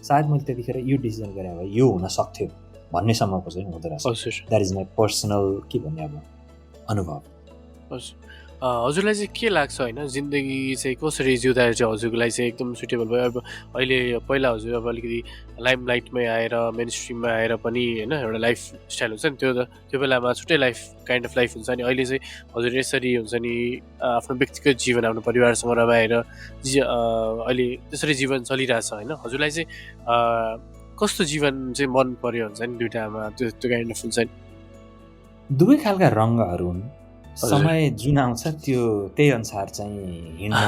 सायद मैले त्यतिखेर यो डिसिजन गरे भए यो हुन सक्थ्यो भन्नेसम्मको चाहिँ हुँदो रहेछ। द्याट इज माई पर्सनल के भन्ने अब अनुभव। हजुरलाई चाहिँ के लाग्छ होइन, जिन्दगी चाहिँ कसरी जिउँदा चाहिँ हजुरको लागि चाहिँ एकदम सुटेबल भयो? अब अहिले पहिला हजुर अब अलिकति लाइमलाइटमै आएर मेन स्ट्रिममा आएर पनि होइन एउटा लाइफ स्टाइल हुन्छ नि, त्यो बेलामा छुट्टै लाइफ काइन्ड अफ लाइफ हुन्छ नि। अहिले चाहिँ हजुर यसरी हुन्छ नि आफ्नो व्यक्तिगत जीवन आफ्नो परिवारसँग रमाएर अहिले त्यसरी जीवन चलिरहेछ होइन। हजुरलाई चाहिँ कस्तो जीवन चाहिँ मन पर्यो हुन्छ नि दुइटामा, त्यो काइन्ड अफ हुन्छ नि? दुवै खालका रङ्गहरू हुन्। समय जुन आउँछ त्यो त्यही अनुसार चाहिँ हिँड्न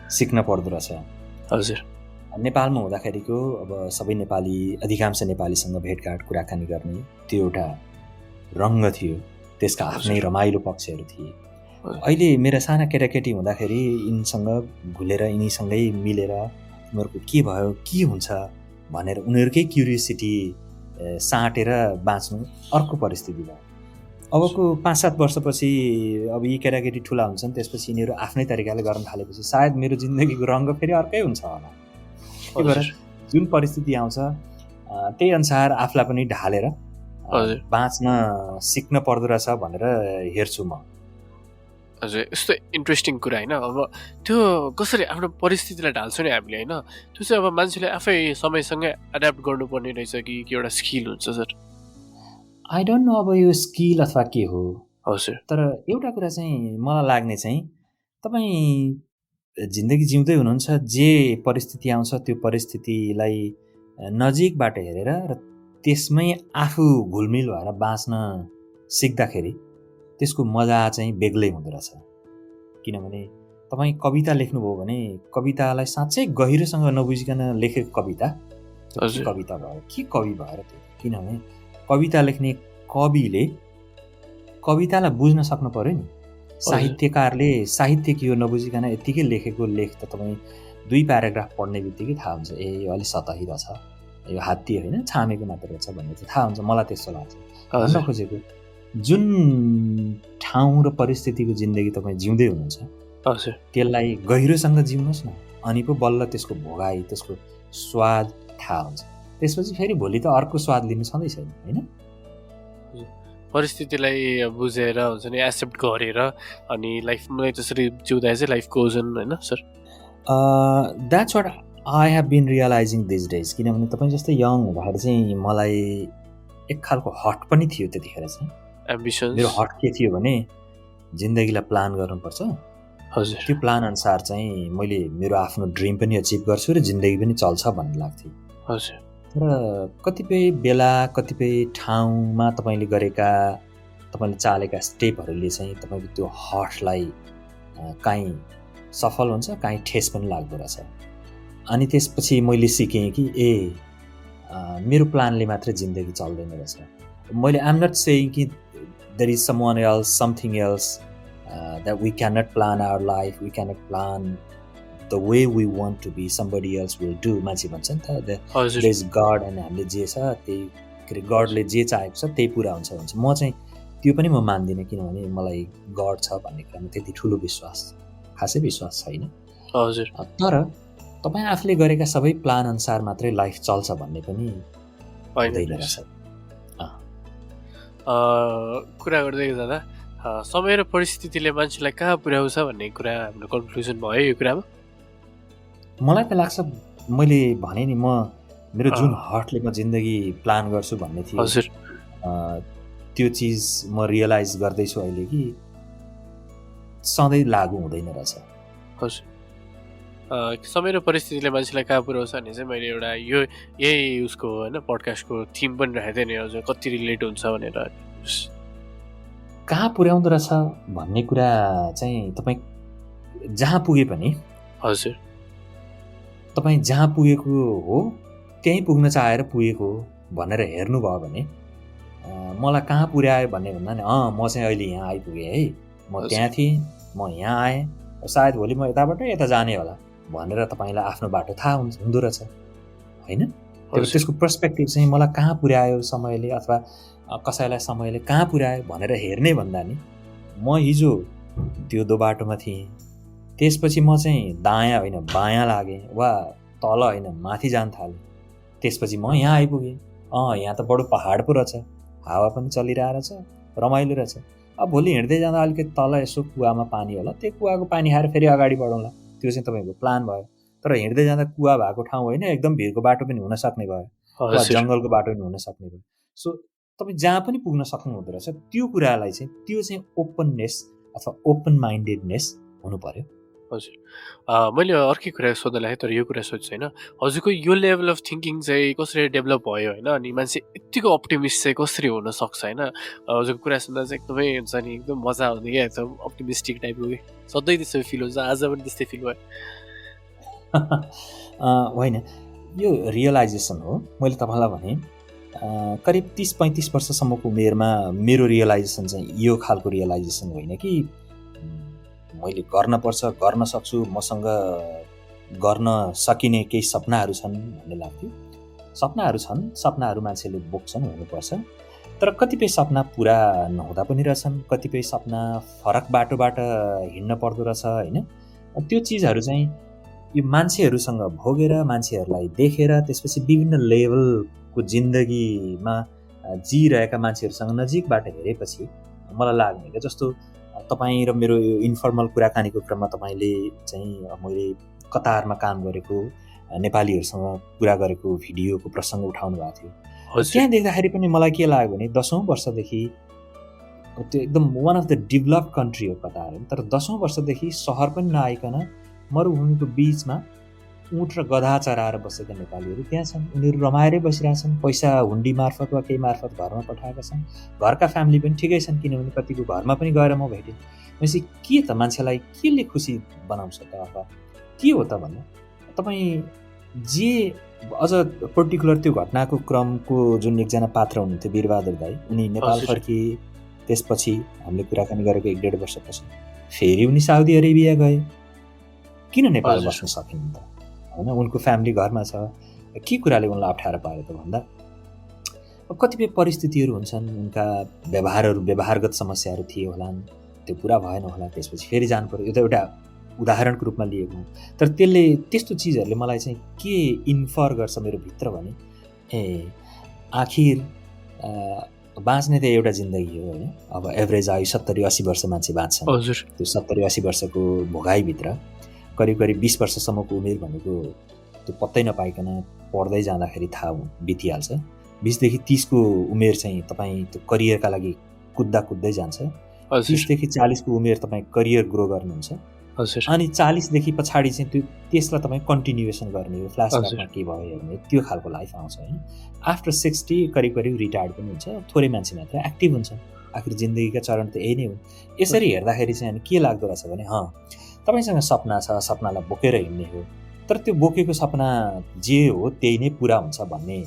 सिक्न पर्दो रहेछ। हजुर। नेपालमा हुँदाखेरिको अब सबै नेपाली अधिकांश नेपालीसँग भेटघाट कुराकानी गर्ने त्यो एउटा रङ्ग थियो, त्यसका आफ्नै रमाइलो पक्षहरू थिए। अहिले मेरा साना केटाकेटी हुँदाखेरि यिनीसँग घुलेर यिनीसँगै मिलेर उनीहरूको के भयो के हुन्छ भनेर उनीहरूकै क्युरियोसिटी साँटेर बाँच्नु अर्को परिस्थिति भयो। अबको 5-7 वर्षपछि अब यी केटाकेटी ठुला हुन्छन्, त्यसपछि यिनीहरू आफ्नै तरिकाले गर्न थालेपछि सायद मेरो जिन्दगीको रङ्ग फेरि अर्कै हुन्छ होला। त्यही भएर जुन परिस्थिति आउँछ त्यही अनुसार आफूलाई पनि ढालेर बाँच्न सिक्न पर्दो रहेछ भनेर हेर्छु म। हजुर, यस्तो इन्ट्रेस्टिङ कुरा होइन। अब त्यो कसरी आफ्नो परिस्थितिलाई ढाल्छ नि हामीले होइन, त्यो चाहिँ अब मान्छेले आफै समयसँगै एड्याप्ट गर्नुपर्ने रहेछ कि एउटा स्किल हुन्छ सर? आई डोन्ट नो अब यो स्किल अथवा के हो। हजुर। तर एउटा कुरा चाहिँ मलाई लाग्ने चाहिँ तपाईँ जिन्दगी जिउँदै हुनुहुन्छ, जे परिस्थिति आउँछ त्यो परिस्थितिलाई नजिकबाट हेरेर र त्यसमै आफू घुलमिल भएर बाँच्न सिक्दाखेरि त्यसको मजा चाहिँ बेग्लै हुँदो रहेछ। किनभने तपाईँ कविता लेख्नुभयो भने कवितालाई साँच्चै गहिरोसँग नबुझिकन लेखेको कविता कविता भयो के कवि भएर त्यो? किनभने कविता लेख्ने कविले कवितालाई बुझ्न सक्नु पर्यो नि। साहित्यकारले साहित्य के हो नबुझिकन यत्तिकै लेखेको लेख त तपाईँ 2 प्याराग्राफ पढ्ने बित्तिकै थाहा हुन्छ, ए यो अलि सतही रहेछ, यो हात्ती होइन छामेको मात्र रहेछ भन्ने चाहिँ थाहा हुन्छ। मलाई त्यस्तो लाग्छ। भन्न खोजेको जुन ठाउँ र परिस्थितिको जिन्दगी तपाईँ जिउँदै हुनुहुन्छ त्यसलाई गहिरोसँग जिउनुहोस् न, अनि पो बल्ल त्यसको भोगाई त्यसको स्वाद थाहा हुन्छ। त्यसपछि फेरि भोलि त अर्को स्वाद लिनु छँदै छैन होइन। परिस्थितिलाई बुझेर हुन्छ नि एक्सेप्ट गरेर अनि लाइफमा त्यसरी जिउँदा चाहिँ लाइफ गोज अन होइन sir? That's what I have been realizing this days. किनभने तपाईँ जस्तै यङ हुँदाखेरि चाहिँ मलाई एक खालको हट पनि थियो त्यतिखेर चाहिँ। एम्बिसन मेरो हट के थियो भने जिन्दगीलाई प्लान गर्नुपर्छ। हजुर। त्यो प्लान अनुसार चाहिँ मैले मेरो आफ्नो ड्रिम पनि अचिभ गर्छु र जिन्दगी पनि चल्छ भन्ने लाग्थ्यो। हजुर। तर कतिपय बेला कतिपय ठाउँमा तपाईँले गरेका तपाईँले चालेका स्टेपहरूले चाहिँ तपाईँको त्यो हटलाई काहीँ सफल हुन्छ काहीँ ठेस पनि लाग्दो रहेछ। अनि त्यसपछि मैले सिकेँ कि मेरो प्लानले मात्रै जिन्दगी चल्दैन रहेछ। मैले आइम नट सेइङ कि there is someone else something else that we can not plan our life, we can not plan the way we want to be, somebody else will do। मान्छे भन्छ नि त there is God, अनि हामीले जे छ त्यही के अरे गडले जे चाहेको छ त्यही पुरा हुन्छ भन्छ। म चाहिँ त्यो पनि म मान्दिनँ, किनभने मलाई गड छ भन्ने कुरामा त्यति ठुलो विश्वास खासै विश्वास छैन। हजुर। तर तपाईँ आफूले गरेका सबै प्लान अनुसार मात्रै लाइफ चल्छ भन्ने पनि हुँदैन रहेछ। कुरा गर्दै जाँदा समय र परिस्थितिले मान्छेलाई कहाँ पुर्याउँछ भन्ने कुरा हाम्रो कन्क्लुजन भयो यो कुरामा। मलाई त लाग्छ मैले भने नि म मेरो जुन हर्टले म जिन्दगी प्लान गर्छु भन्ने थियो हजुर त्यो चिज म रियलाइज गर्दैछु अहिले कि सधैँ लागु हुँदैन रहेछ। हजुर समय र परिस्थितिले मान्छेलाई कहाँ पुऱ्याउँछ भने चाहिँ मैले एउटा यही उसको होइन पडकास्टको थिम पनि राखेको थिएँ नि हजुर, कति रिलेट हुन्छ भनेर। कहाँ पुर्याउँदो रहेछ भन्ने कुरा चाहिँ तपाईँ जहाँ पुगे पनि, हजुर तपाईँ जहाँ पुगेको हो त्यहीँ पुग्न चाहेर पुगेको हो भनेर हेर्नुभयो भने मलाई कहाँ पुर्यायो भन्ने भन्दा नि म चाहिँ अहिले यहाँ आइपुगेँ है, म त्यहाँ थिएँ, म यहाँ आएँ, सायद भोलि म यताबाट यता जाने होला भनेर तपाईँलाई आफ्नो बाटो थाहा हुँदो रहेछ होइन। त्यसको पर्सपेक्टिभ चाहिँ मलाई कहाँ पुर्यायो समयले अथवा कसैलाई समयले कहाँ पुर्यायो भनेर हेर्ने भन्दा नि म हिजो त्यो दो बाटोमा थिएँ, त्यसपछि म चाहिँ दायाँ होइन बायाँ लागेँ वा तल होइन माथि जान थालेँ, त्यसपछि म यहाँ आइपुगेँ। यहाँ त बडो पहाड पो रहेछ, हावा पनि चलिरहेको रहेछ, रमाइलो रहेछ। अब भोलि हिँड्दै जाँदा अलिकति तल यसो कुवामा पानी होला, त्यो कुवाको पानी खाएर फेरि अगाडि बढौँला, त्यो चाहिँ तपाईँको प्लान भयो। तर हिँड्दै जाँदा कुवा भएको ठाउँ होइन, एकदम भिरको बाटो पनि हुन सक्ने भयो वा जङ्गलको बाटो पनि हुन सक्ने भयो। सो तपाईँ जहाँ पनि पुग्न सक्नु हुँदो रहेछ। त्यो कुरालाई चाहिँ त्यो चाहिँ ओपननेस अथवा ओपन माइन्डेडनेस हुनु पर्यो। हजुर मैले अर्कै कुरा सोध्नलाई तर यो कुरा सोध्छु होइन, हजुरको यो लेभल अफ थिङ्किङ चाहिँ कसरी डेभलप भयो होइन, अनि मान्छे यत्तिको अप्टिमिस्ट चाहिँ कसरी हुनसक्छ होइन। हजुरको कुरा सुन्दा चाहिँ एकदमै हुन्छ नि, एकदम मजा आउने क्या, एकदम अप्टिमिस्टिक टाइपको कि सधैँ त्यस्तो फिल हुन्छ, आज पनि त्यस्तै फिल भयो। होइन, यो रियलाइजेसन हो। मैले तपाईँलाई भने करिब 30-35 वर्षसम्मको उमेरमा मेरो रियलाइजेसन चाहिँ यो खालको रियलाइजेसन होइन कि मैले गर्न सक्छु, मसँग गर्न सकिने केही सपनाहरू छन् भन्ने लाग्थ्यो। सपनाहरू छन्, सपनाहरू मान्छेले बोक्छन्, हुनुपर्छ। तर कतिपय सपना पुरा नहुँदा पनि रहेछन्, कतिपय सपना फरक बाटोबाट हिँड्न पर्दो रहेछ होइन। त्यो चिजहरू चाहिँ यो मान्छेहरूसँग भोगेर, मान्छेहरूलाई देखेर, त्यसपछि विभिन्न लेभलको जिन्दगीमा जिरहेका मान्छेहरूसँग नजिकबाट हेरेपछि मलाई लाग्ने क्या, जस्तो तपाईँ र मेरो यो इन्फर्मल कुराकानीको क्रममा तपाईँले चाहिँ मैले कतारमा काम गरेको नेपालीहरूसँग कुरा गरेको भिडियोको प्रसङ्ग उठाउनु भएको थियो। त्यहाँ देख्दाखेरि पनि मलाई के लाग्यो भने 10औं वर्षदेखि त्यो एकदम one of the developed country हो कतार, तर 10औं वर्षदेखि सहर पनि नआइकन मरुभूमिको बिचमा उँट र गधा चराएर बसेका नेपालीहरू त्यहाँ छन्। उनीहरू रमाएरै बसिरहेछन्, पैसा हुन्डी मार्फत वा केही मार्फत घरमा पठाएका छन्। घरका फ्यामिली पनि ठिकै छन्, किनभने कतिको घरमा पनि गएर म भेटेँ। भनेपछि के त मान्छेलाई केले खुसी बनाउँछ त, अथवा के हो त भन्दा तपाईँ जे अझ पर्टिकुलर त्यो घटनाको क्रमको जुन एकजना पात्र हुनुहुन्थ्यो वीरबहादुर दाई, उनी नेपाल फर्किए। त्यसपछि हामीले कुराकानी गरेको 1.5 वर्षपछि फेरि उनी साउदी अरेबिया गए। किन नेपाल बस्न सकेन त होइन, उनको फ्यामिली घरमा छ, के कुराले उनलाई अप्ठ्यारो पार्यो त भन्दा कतिपय परिस्थितिहरू हुन्छन्, उनका व्यवहारगत समस्याहरू थिए होलान्, त्यो पुरा भएन होला, त्यसपछि फेरि जानु पर्यो। यो त एउटा उदाहरणको रूपमा लिएको हो। तर त्यस्तो चिजहरूले मलाई चाहिँ के इन्फर गर्छ मेरो भित्र भने आखिर बाँच्ने त एउटा जिन्दगी हो होइन। अब एभरेज आयु 70-80 वर्ष मान्छे बाँच्छन्। त्यो 70-80 वर्षको भोगाइभित्र करिब 20 वर्षसम्मको उमेर भनेको त्यो पत्तै नपाइकन पढ्दै जाँदाखेरि थाहा बितिहाल्छ। 20देखि 30को उमेर चाहिँ तपाईँ त्यो करियरका लागि कुद्दै जान्छ। 30देखि 40को उमेर तपाईँ करियर ग्रो गर्नुहुन्छ, अनि 40देखि पछाडि चाहिँ त्यसलाई तपाईँ कन्टिन्युएसन गर्ने हो, फ्ल्यासब्याकमा के भयो हेर्ने, त्यो खालको लाइफ आउँछ होइन। आफ्टर 60 करिब रिटायर्ड पनि हुन्छ, थोरै मान्छे मात्र एक्टिभ हुन्छ। आखिर जिन्दगीका चरण त यही नै हुन्। यसरी हेर्दाखेरि चाहिँ अनि के लाग्दो रहेछ भने तपाईँसँग सपना छ, सपनालाई बोकेर हिँड्ने हो, तर त्यो बोकेको सपना जे हो त्यही नै पुरा हुन्छ भन्ने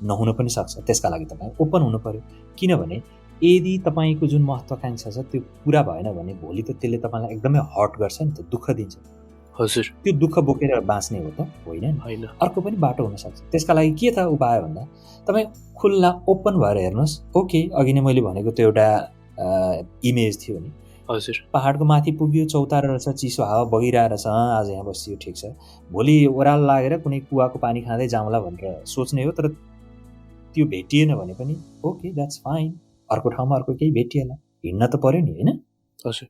नहुन पनि सक्छ। त्यसका लागि तपाईँ ओपन हुनु पर्यो, किनभने यदि तपाईँको जुन महत्त्वाकांक्षा छ त्यो पुरा भएन भने भोलि त त्यसले तपाईँलाई एकदमै हर्ट गर्छ नि त, दुःख दिन्छ। हजुर, त्यो दुःख बोकेर बाँच्ने हो त होइन। अर्को पनि बाटो हुनसक्छ। त्यसका लागि के त उपाय भन्दा तपाईँ खुल्ला ओपन भएर हेर्नुहोस्। ओके, अघि नै मैले भनेको त्यो एउटा इमेज थियो नि, हजुर, पहाडको माथि पुग्यो, चौतारो रहेछ, चिसो हावा बगिरहेको छ, आज यहाँ बसियो ठिक छ, भोलि ओह्रालो लागेर कुनै कुवाको पानी खाँदै जाउँला भनेर सोच्ने हो। तर त्यो भेटिएन भने पनि ओके, द्याट्स फाइन, अर्को ठाउँमा अर्को केही भेटिएला, हिँड्न त पर्यो नि होइन। हजुर,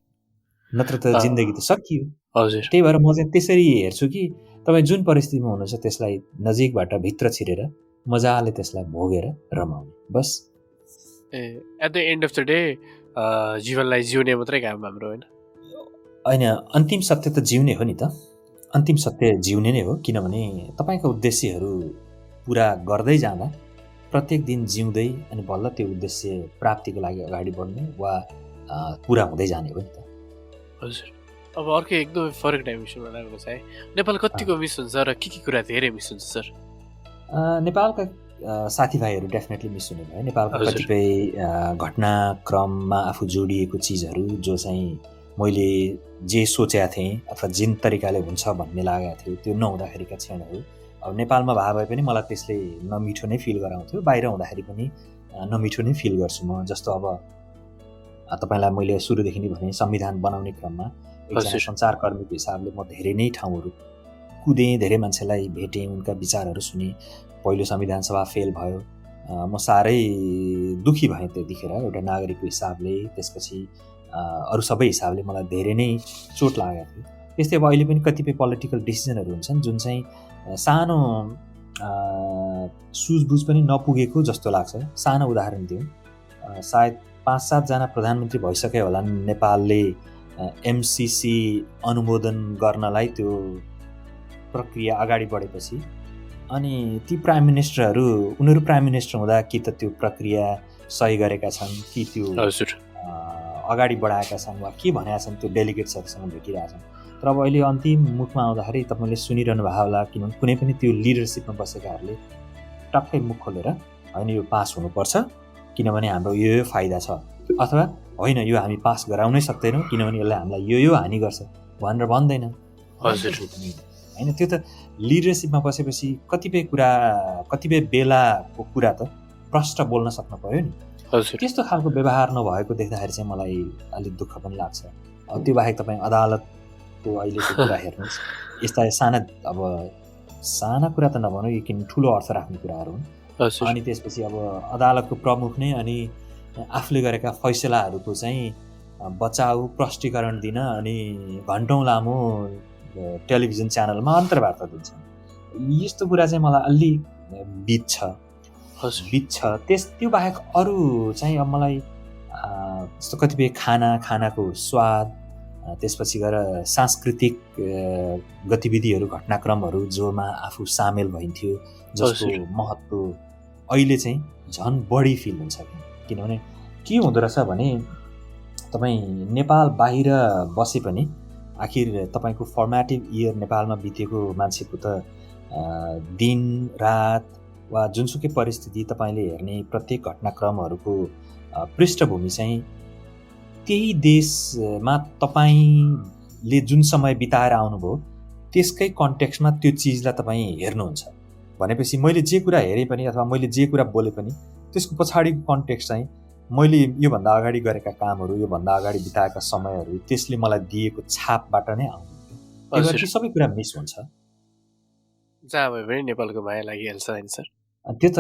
नत्र त जिन्दगी त सकियो। हजुर त्यही भएर म चाहिँ त्यसरी हेर्छु कि तपाईँ जुन परिस्थितिमा हुनुहुन्छ त्यसलाई नजिकबाट भित्र छिरेर मजाले त्यसलाई भोगेर रमाउने बस। At the end of the day जीवनलाई जिउने मात्रै काम हाम्रो होइन। होइन, अन्तिम सत्य त जिउने हो नि त। अन्तिम सत्य जिउने नै हो, किनभने तपाईँका उद्देश्यहरू पुरा गर्दै जाँदा प्रत्येक दिन जिउँदै अनि बल्ल त्यो उद्देश्य प्राप्तिको लागि अगाडि बढ्ने वा पुरा हुँदै जाने हो नि त। हजुर अब अर्को एकदमै फरक डाइमेन्सनमा लाग्नु छ है, नेपाल कतिको मिस हुन्छ र के कुरा धेरै मिस हुन्छ सर? नेपालका साथीभाइहरू डेफिनेटली मिस हुने भयो। नेपालको हजुर। कतिपय घटनाक्रममा आफू जोडिएको चिजहरू जो चाहिँ मैले जे सोचेका थिएँ अथवा जुन तरिकाले हुन्छ भन्ने लागेको थियो त्यो नहुँदाखेरिका क्षणहरू अब नेपालमा भए भए पनि मलाई त्यसले नमिठो नै फिल गराउँथ्यो, बाहिर हुँदाखेरि पनि नमिठो नै फिल गर्छु म। जस्तो अब तपाईँलाई मैले सुरुदेखि नै भने संविधान बनाउने क्रममा एकजना सञ्चारकर्मीको हिसाबले म धेरै नै ठाउँहरू कुदेँ, धेरै मान्छेलाई भेटेँ, उनका विचारहरू सुनेँ। पहिलो संविधान सभा फेल भयो, म साह्रै दुखी भएँ त्यतिखेर एउटा नागरिकको हिसाबले। त्यसपछि अरू सबै हिसाबले मलाई धेरै नै चोट लागेको थियो। त्यस्तै अब अहिले पनि कतिपय पोलिटिकल डिसिजनहरू हुन्छन् जुन चाहिँ सानो सुझबुझ पनि नपुगेको जस्तो लाग्छ। सानो उदाहरण दिउँ, सायद 5-7 जना प्रधानमन्त्री भइसक्यो होला नेपालले एमसिसी अनुमोदन गर्नलाई त्यो प्रक्रिया अगाडि बढेपछि। अनि ती प्राइम मिनिस्टरहरू उनीहरू प्राइम मिनिस्टर हुँदा कि त त्यो प्रक्रिया सही गरेका छन् कि त्यो अगाडि बढाएका छन् वा के भनेका छन् त्यो डेलिगेट्सहरूसँग भेटिरहेछन्। तर अब अहिले अन्तिम मुखमा आउँदाखेरि तपाईँले सुनिरहनु भएको होला, किनभने कुनै पनि त्यो लिडरसिपमा बसेकाहरूले टक्कै मुख खोलेर होइन यो पास हुनुपर्छ किनभने हाम्रो यो फाइदा छ, अथवा होइन यो हामी पास गराउनै सक्दैनौँ किनभने यसले हामीलाई यो हानि गर्छ भनेर भन्दैन। होइन, त्यो त लिडरसिपमा बसेपछि कतिपय बेलाको कुरा त प्रष्ट बोल्न सक्नु पऱ्यो नि। त्यस्तो खालको व्यवहार नभएको देख्दाखेरि चाहिँ मलाई अलिक दुःख पनि लाग्छ। त्यो बाहेक तपाईँ अदालतको अहिलेको कुरा हेर्नुहोस्, यस्ता साना कुरा त नभनौँ, यो किन ठुलो अर्थ राख्ने कुराहरू हुन्। अनि त्यसपछि अब अदालतको प्रमुख नै अनि आफूले गरेका फैसलाहरूको चाहिँ बचाउ प्रष्टीकरण दिन अनि घन्टौँ लामो टेलिभिजन च्यानलमा अन्तर्वार्ता दिन्छन्। यस्तो कुरा चाहिँ मलाई अलि बित्छ। त्यो बाहेक अरू चाहिँ अब मलाई जस्तो कतिपय खानाको स्वाद, त्यसपछि गएर सांस्कृतिक गतिविधिहरू घटनाक्रमहरू जोमा आफू सामेल भइन्थ्यो जसको महत्त्व अहिले चाहिँ झन् बढी फिल हुन्छ। किनभने के हुँदो रहेछ भने तपाईँ नेपाल बाहिर बसे पनि आखिर तपाईँको फर्मेटिभ इयर नेपालमा बितेको मान्छेको त दिन रात वा जुनसुकै परिस्थिति तपाईँले हेर्ने प्रत्येक घटनाक्रमहरूको पृष्ठभूमि चाहिँ त्यही देशमा तपाईँले जुन समय बिताएर आउनुभयो त्यसकै कन्टेक्स्टमा त्यो चिजलाई तपाईँ हेर्नुहुन्छ भनेपछि मैले जे कुरा हेरेँ पनि अथवा मैले जे कुरा बोले पनि त्यसको पछाडिको कन्टेक्स्ट चाहिँ मैले योभन्दा अगाडि गरेका कामहरू, योभन्दा अगाडि बिताएका समयहरू, त्यसले मलाई दिएको छापबाट नै आउँछ। त्यही भएर सबै कुरा मिस हुन्छ। जहाँ भयो भने नेपालको माया लागिहाल्छ होइन सर? त्यो त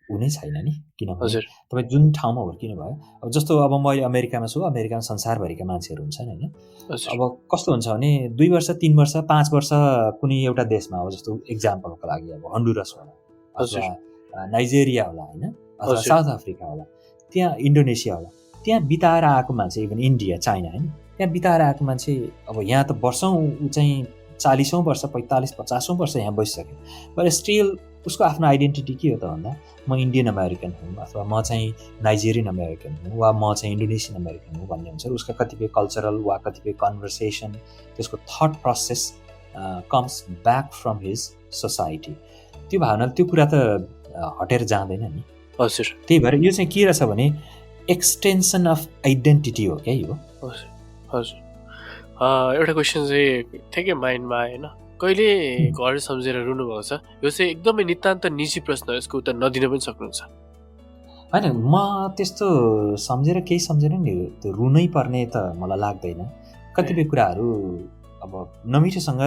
हुनै छैन नि, किनभने तपाईँ जुन ठाउँमा हुर्किनु भयो। अब जस्तो अब म अमेरिकामा छु, अमेरिकामा संसारभरिका मान्छेहरू हुन्छन् होइन। अब कस्तो हुन्छ भने 2 वर्ष 3 वर्ष 5 वर्ष कुनै एउटा देशमा, अब जस्तो इक्जाम्पलको लागि अब हन्डुरस होला अथवा नाइजेरिया होला होइन, अथवा साउथ अफ्रिका होला, त्यहाँ इन्डोनेसिया होला, त्यहाँ बिताएर आएको मान्छे, इभन इन्डिया चाइना होइन, त्यहाँ बिताएर आएको मान्छे अब यहाँ त वर्षौँ चाहिँ 40औँ वर्ष 45-50औँ वर्ष यहाँ बसिसक्यो, तर स्टिल उसको आफ्नो आइडेन्टिटी के हो त भन्दा म इन्डियन अमेरिकन हुँ अथवा म चाहिँ नाइजेरियन अमेरिकन हुँ वा म चाहिँ इन्डोनेसियन अमेरिकन हुँ भन्ने हुन्छ। उसका कतिपय कल्चरल वा कतिपय कन्भर्सेसन, त्यसको thought process comes back from his society. त्यो भावनाले त्यो कुरा त हटेर जाँदैन नि। हजुर, त्यही भएर यो चाहिँ के रहेछ भने एक्सटेन्सन अफ आइडेन्टिटी हो क्या यो। हजुर एउटा क्वेसन चाहिँ ठ्याक्कै माइन्डमा आएन, कहिले घर सम्झेर रुनु भएको छ? यो चाहिँ एकदमै नितान्त निजी प्रश्न, यसको उत्तर नदिन पनि सक्नुहुन्छ। होइन, म त्यस्तो सम्झेर केही सम्झेर नि त्यो रुनै पर्ने त मलाई लाग्दैन। कतिपय कुराहरू अब नमिठोसँग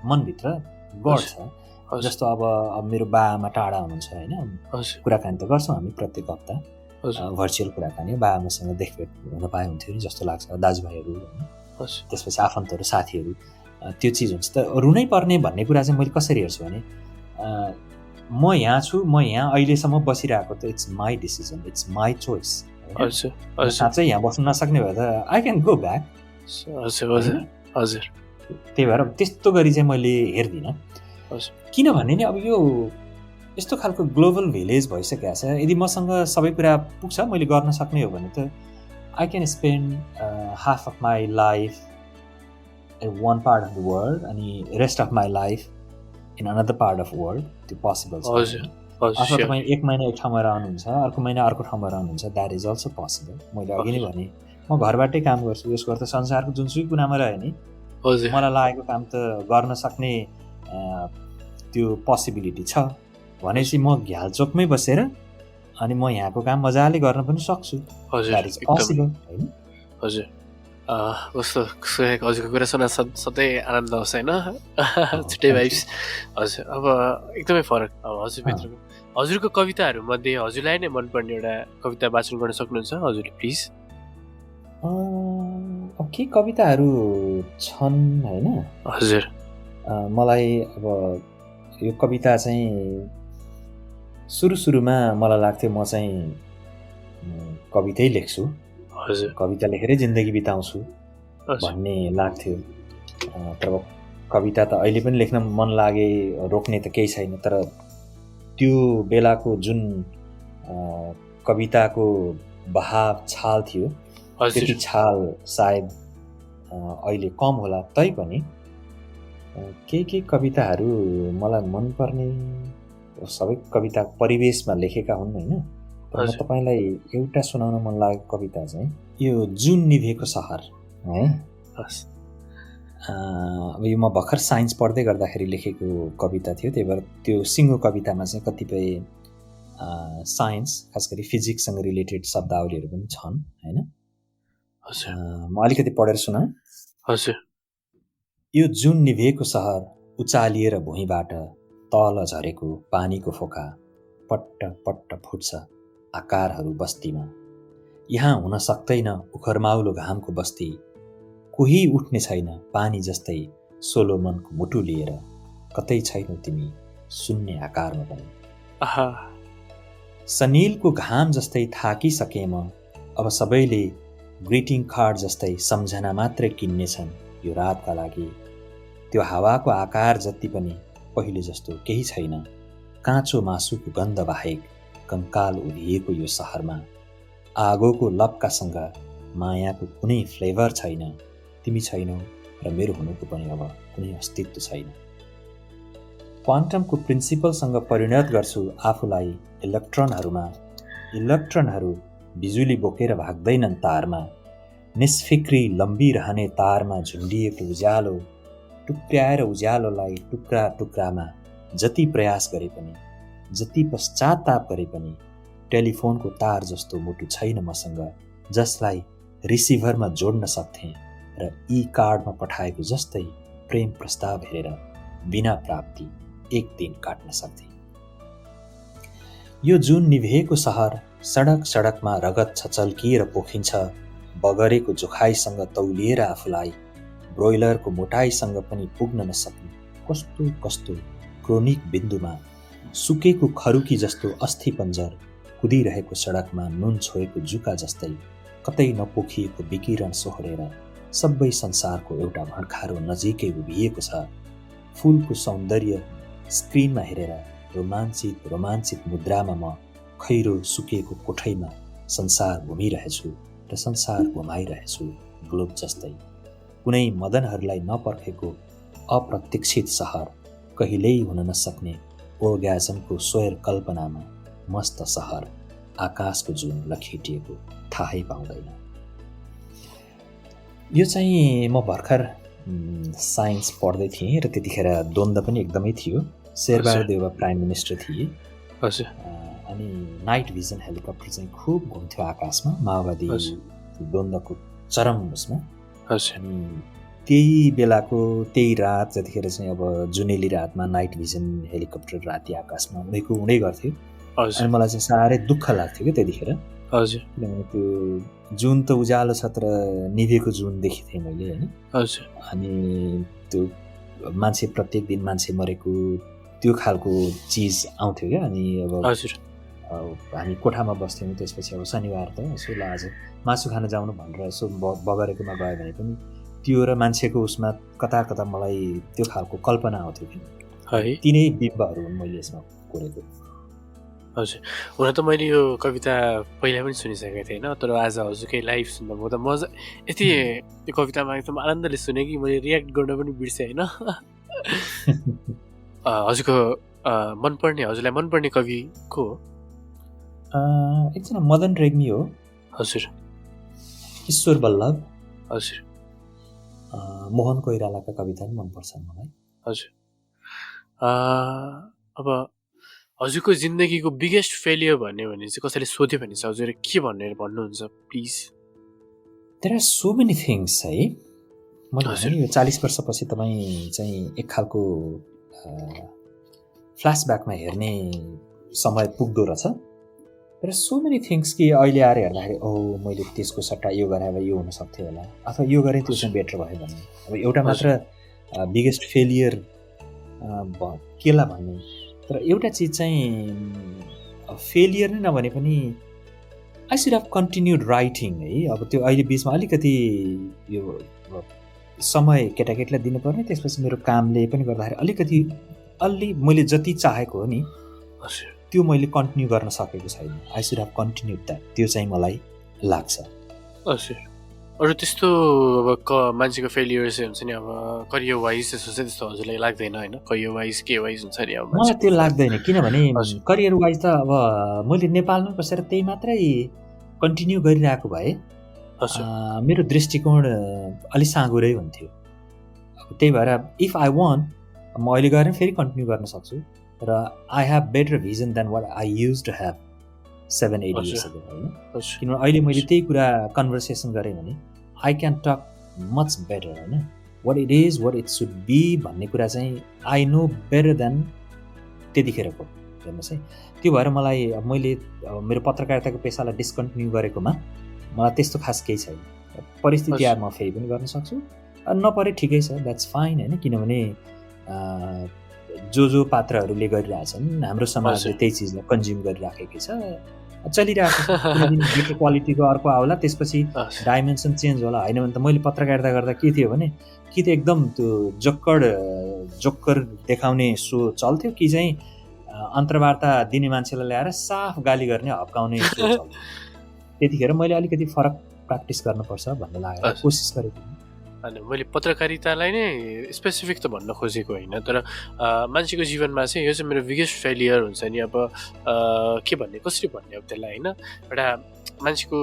मनभित्र गर्छ। जस्तो अब मेरो बाआमा टाढा हुनुहुन्छ होइन, कुराकानी त गर्छौँ हामी प्रत्येक हप्ता। भर्चुअल कुराकानी हो, बाबाआमासँग देखभेट हुन पाए हुन्थ्यो नि जस्तो लाग्छ, दाजुभाइहरू होइन, त्यसपछि आफन्तहरू साथीहरू, त्यो चिज हुन्छ। त रुनै पर्ने भन्ने कुरा चाहिँ मैले कसरी हेर्छु भने म यहाँ छु, म यहाँ अहिलेसम्म बसिरहेको त it's my decision, it's my choice. साँच्चै यहाँ बस्नु नसक्ने भए त आई क्यान गो ब्याक। त्यही भएर त्यस्तो गरी चाहिँ मैले हेर्दिनँ। किनभने नि अब यो यस्तो खालको ग्लोबल भिलेज भइसकेको छ, यदि मसँग सबै कुरा पुग्छ, मैले गर्न सक्ने हो भने त I can spend half of my life in one part of the world अनि rest of my life in another part of world. त्यो पोसिबल छ। अथवा तपाईँ एक महिना एक ठाउँमा रहनुहुन्छ, अर्को महिना अर्को ठाउँमा रहनुहुन्छ, द्याट इज अल्सो पोसिबल। मैले अघि नै भने म घरबाटै काम गर्छु, यसको अर्थ संसारको जुनसुकै कुनामा रहे नि मलाई लागेको काम त गर्न सक्ने त्यो पोसिबिलिटी छ भनेपछि म घ्यालचोकमै बसेर अनि म यहाँको काम मजाले गर्न पनि सक्छु। द्याट इज पोसिबल होइन? हजुर, कस्तो हजुरको कुरा सुन्न सधैँ आनन्द आउँछ होइन, छुट्टै भाइब्स। हजुर, अब एकदमै फरक। अब हजुरभित्रको हजुरको कविताहरू मध्ये हजुरलाई नै मनपर्ने एउटा कविता वाचन गर्न सक्नुहुन्छ हजुरले प्लिज? अब के कविताहरू छन् होइन? हजुर, मलाई अब यो कविता चाहिँ सुरुमा मलाई लाग्थ्यो म चाहिँ कवितै लेख्छु, कविता लेखेरै जिन्दगी बिताउँछु भन्ने लाग्थ्यो। तर कविता त अहिले पनि लेख्न मन लागे, रोक्ने त केही छैन। तर त्यो बेलाको जुन कविताको बहाव छाल थियो त्यति छाल सायद अहिले कम होला। तैपनि के कविताहरू मलाई मनपर्ने सबै कविता परिवेशमा लेखेका हुन् होइन। तर म तपाईँलाई एउटा सुनाउन मन लागेको कविता चाहिँ यो जुन निभेको सहर है। अब यो म भर्खर साइन्स पढ्दै गर्दाखेरि लेखेको कविता थियो, त्यही भएर त्यो सिङ्गो कवितामा चाहिँ कतिपय साइन्स खास गरी फिजिक्ससँग रिलेटेड शब्दावलीहरू पनि छन् होइन। म अलिकति पढेर सुनाऊँ? हजुर। यो जुन निभेको सहर उचालिएर भुइँबाट तल झरेको पानीको फोका पट्ट पट्ट फुट्छ आकारहरू बस्तीमा। यहाँ हुन सक्दैन उखरमाउलो घामको बस्ती, कोही उठ्ने छैन पानी जस्तै सोलोमनको मुटु लिएर। कतै छैनौ तिमी शून्य आकारमा पनि। सनिलको घाम जस्तै थाकिसके म, अब सबैले ग्रिटिङ कार्ड जस्तै सम्झना मात्रै किन्नेछन् यो रातका लागि। त्यो हावाको आकार जति पनि पहिले जस्तो केही छैन, काँचो मासुको गन्ध बाहेक कङ्काल उभिएको यो सहरमा। आगोको लपकासँग मायाको कुनै फ्लेभर छैन, तिमी छैनौ र मेरो हुनुको पनि अब कुनै अस्तित्व छैन। क्वान्टमको प्रिन्सिपलसँग परिणत गर्छु आफूलाई इलेक्ट्रोनहरूमा। इलेक्ट्रोनहरू बिजुली बोकेर भाग्दैनन् तारमा, निस्फिक्री लम्बिरहने तारमा झुन्डिएको उज्यालो, टुक्र्याएर उज्यालोलाई टुक्रा टुक्रामा जति प्रयास गरे पनि, जति पश्चाताप गरे पनि टेलिफोनको तार जस्तो मुटु छैन मसँग जसलाई रिसिभरमा जोड्न सक्थेँ र ई कार्डमा पठाएको जस्तै प्रेम प्रस्ताव हेरेर बिना प्राप्ति एक दिन काट्न सक्थेँ। यो जुन निभेको सहर सडक सडकमा रगत छचल्किएर पोखिन्छ, बगरेको जोखाइसँग तौलिएर आफूलाई ब्रोइलरको मोटाइसँग पनि पुग्न नसक्ने कस्तो कस्तो क्रोनिक बिन्दुमा सुकेको खरुकी जस्तो अस्थि पन्जर कुदिरहेको सडकमा नुन छोएको जुका जस्तै कतै नपोखिएको विकिरण सोहोरेर सबै संसारको एउटा भड्खारो नजिकै उभिएको छ। फुलको सौन्दर्य स्क्रिनमा हेरेर रोमाञ्चित मुद्रामा म खैरो सुकेको कोठैमा संसार घुमिरहेछु र संसार घुमाइरहेछु ग्लोब जस्तै। कुनै मदनहरूलाई नपर्खेको अप्रतीक्षित सहर, कहिल्यै हुन नसक्ने ओर्गाजमको स्वर कल्पनामा मस्त सहर, आकाशको जुन लखेटिएको थाहै पाउँदैन। यो चाहिँ म भर्खर साइन्स पढ्दै थिएँ र त्यतिखेर द्वन्द्व पनि एकदमै थियो। शेरबहादुर देउवा प्राइम मिनिस्टर थिए। हजुर। अनि नाइट भिजन हेलिकप्टर चाहिँ खुब घुम्थ्यो आकाशमा, माओवादी द्वन्द्वको चरम उसमा। अनि त्यही बेलाको त्यही रात जतिखेर चाहिँ अब जुनेली रातमा नाइट भिजन हेलिकप्टर राति आकाशमा उडेको हुँदै गर्थ्यो। अनि मलाई चाहिँ साह्रै दुःख लाग्थ्यो क्या त्यतिखेर। हजुर किनभने त्यो जुन त उज्यालो छ तर निभेको जुन देखेको थिएँ मैले होइन। हजुर अनि त्यो मान्छे प्रत्येक दिन मान्छे मरेको त्यो खालको चिज आउँथ्यो क्या। अनि अब हजुर हामी कोठामा बस्थ्यौँ, त्यसपछि अब शनिबार त यसो ल आज मासु खान जाउनु भनेर यसो बगरेकोमा गयो भने पनि त्यो र मान्छेको उसमा कता कता मलाई त्यो खालको कल्पना आउँथ्यो कि है। तिनै बिम्बहरू हुन् मैले यसमा कोरेको। हजुर, हुन त मैले यो कविता पहिला पनि सुनिसकेको थिएँ होइन, तर आज हजुरकै लाइभ सुन्दा म त मजा यति त्यो कवितामा एकदम आनन्दले सुनेँ कि मैले रियाक्ट गर्न पनि बिर्सेँ होइन। हजुरको मनपर्ने, हजुरलाई मनपर्ने कवि को हो? एकजना मदन रेग्मी हो। हजुर ईश्वर बल्लभ। हजुर मोहन कोइरालाका कविता पनि मनपर्छन् मलाई। हजुर अब हजुरको जिन्दगीको बिगेस्ट फेलियर भन्यो भने चाहिँ कसैले सोध्यो भने चाहिँ हजुर के भनेर भन्नुहुन्छ please? There are so many things है। मैले भने यो 40 वर्षपछि तपाईँ चाहिँ एक खालको फ्ल्यासब्याकमा हेर्ने समय पुग्दो रहेछ। There are so many things कि अहिले आएर हेर्दाखेरि मैले त्यसको सट्टा यो गरे भए यो हुनसक्थ्यो होला, अथवा यो गरेँ त्यो चाहिँ बेटर भयो भन्ने। अब एउटा मात्र बिगेस्ट फेलियर केला भन्ने, तर एउटा चिज चाहिँ फेलियर नै नभने पनि I should have continued writing है। अब त्यो अहिले बिचमा अलिकति यो समय केटाकेटीलाई दिनुपर्ने, त्यसपछि मेरो कामले पनि गर्दाखेरि अलिकति अलि मैले जति चाहेको हो नि त्यो मैले कन्टिन्यू गर्न सकेको छैन। I should have continued that, त्यो चाहिँ मलाई लाग्छ। हजुर, अरू त्यस्तो अब मान्छेको फेलियर चाहिँ हुन्छ नि, अब करियर वाइज त्यस्तो चाहिँ त्यस्तो हजुरलाई लाग्दैन होइन? करियर वाइज के वाइज हुन्छ नि? अब मलाई त्यो लाग्दैन, किनभने करियर वाइज त अब मैले नेपालमा बसेर त्यही मात्रै कन्टिन्यू गरिरहेको भए मेरो दृष्टिकोण अलि साँगुरै हुन्थ्यो। त्यही भएर इफ आई वान्ट म अहिले गएर फेरि कन्टिन्यू गर्न सक्छु, र I have better vision than what I use to have 7-8 years ago होइन। किनभने अहिले मैले त्यही कुरा कन्भर्सेसन गरेँ भने I can talk much better होइन, what it is what it should be भन्ने कुरा चाहिँ आई नो बेटर देन त्यतिखेरको। हेर्नुहोस् है, त्यो भएर मलाई मैले मेरो पत्रकारिताको पेसालाई डिस्कन्टिन्यू गरेकोमा मलाई त्यस्तो खास केही छैन। परिस्थिति आएर म फेरि पनि गर्न सक्छु, नपरे ठिकै छ, द्याट्स फाइन होइन। किनभने जो पात्रहरूले गरिरहेछन् हाम्रो समाजले त्यही चिजलाई कन्ज्युम गरिराखेकै छ, चलिरहेको छ। बेटर क्वालिटीको अर्को आउला, त्यसपछि डाइमेन्सन चेन्ज होला। होइन भने त मैले पत्रकारिता गर्दा के थियो भने कि त एकदम त्यो जोक्कर देखाउने सो चल्थ्यो, कि चाहिँ अन्तर्वार्ता दिने मान्छेलाई ल्याएर साफ गाली गर्ने हप्काउने सो चल्थ्यो। त्यतिखेर मैले अलिकति फरक प्र्याक्टिस गर्नुपर्छ भन्ने लागेर कोसिस गरेको। होइन, मैले पत्रकारितालाई नै स्पेसिफिक त भन्न खोजेको होइन, तर मान्छेको जीवनमा चाहिँ यो चाहिँ मेरो बिगेस्ट फेलियर हुन्छ नि। अब के भन्ने, कसरी भन्ने अब त्यसलाई होइन, एउटा मान्छेको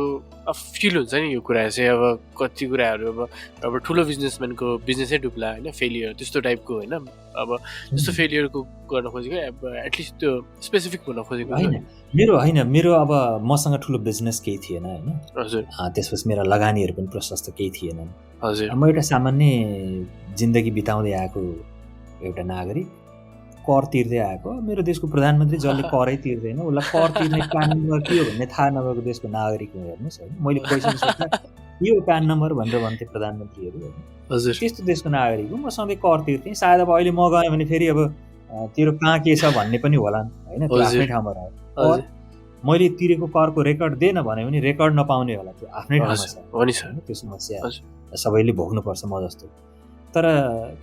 फिल हुन्छ नि यो कुरा चाहिँ। अब कति कुराहरू अब ठुलो बिजनेसम्यानको बिजनेसै डुब्ला होइन, फेलियर त्यस्तो टाइपको होइन। अब त्यस्तो फेलियरको गर्न खोजेको, अब एटलिस्ट त्यो स्पेसिफिक भन्न खोजेको होइन। मेरो अब मसँग ठुलो बिजनेस केही थिएन होइन। हजुर, त्यसपछि मेरा लगानीहरू पनि प्रशस्त केही थिएनन्। हजुर, म एउटा सामान्य जिन्दगी बिताउँदै आएको एउटा नागरिक, कर तिर्दै आएको। मेरो देशको प्रधानमन्त्री जसले करै तिर्दैन, उसलाई कर तिर्ने प्यान नम्बर के हो भन्ने थाहा नभएको देशको नागरिक हो। हेर्नुहोस् है, मैले पैसा सोध्दा यो प्यान नम्बर भनेर भन्थे प्रधानमन्त्रीहरू होइन। हजुर, त्यस्तो देशको नागरिक हो। म सधैँ कर तिर्थेँ। सायद अब अहिले म गएँ भने फेरि अब तेरो कहाँ के छ भन्ने पनि होला होइन, त्यो आफ्नै ठाउँमा रह्यो। मैले तिरेको करको रेकर्ड दिएन भने पनि रेकर्ड नपाउने होला, त्यो आफ्नै ठाउँमा छ। त्यो समस्या सबैले भोग्नुपर्छ म जस्तो। तर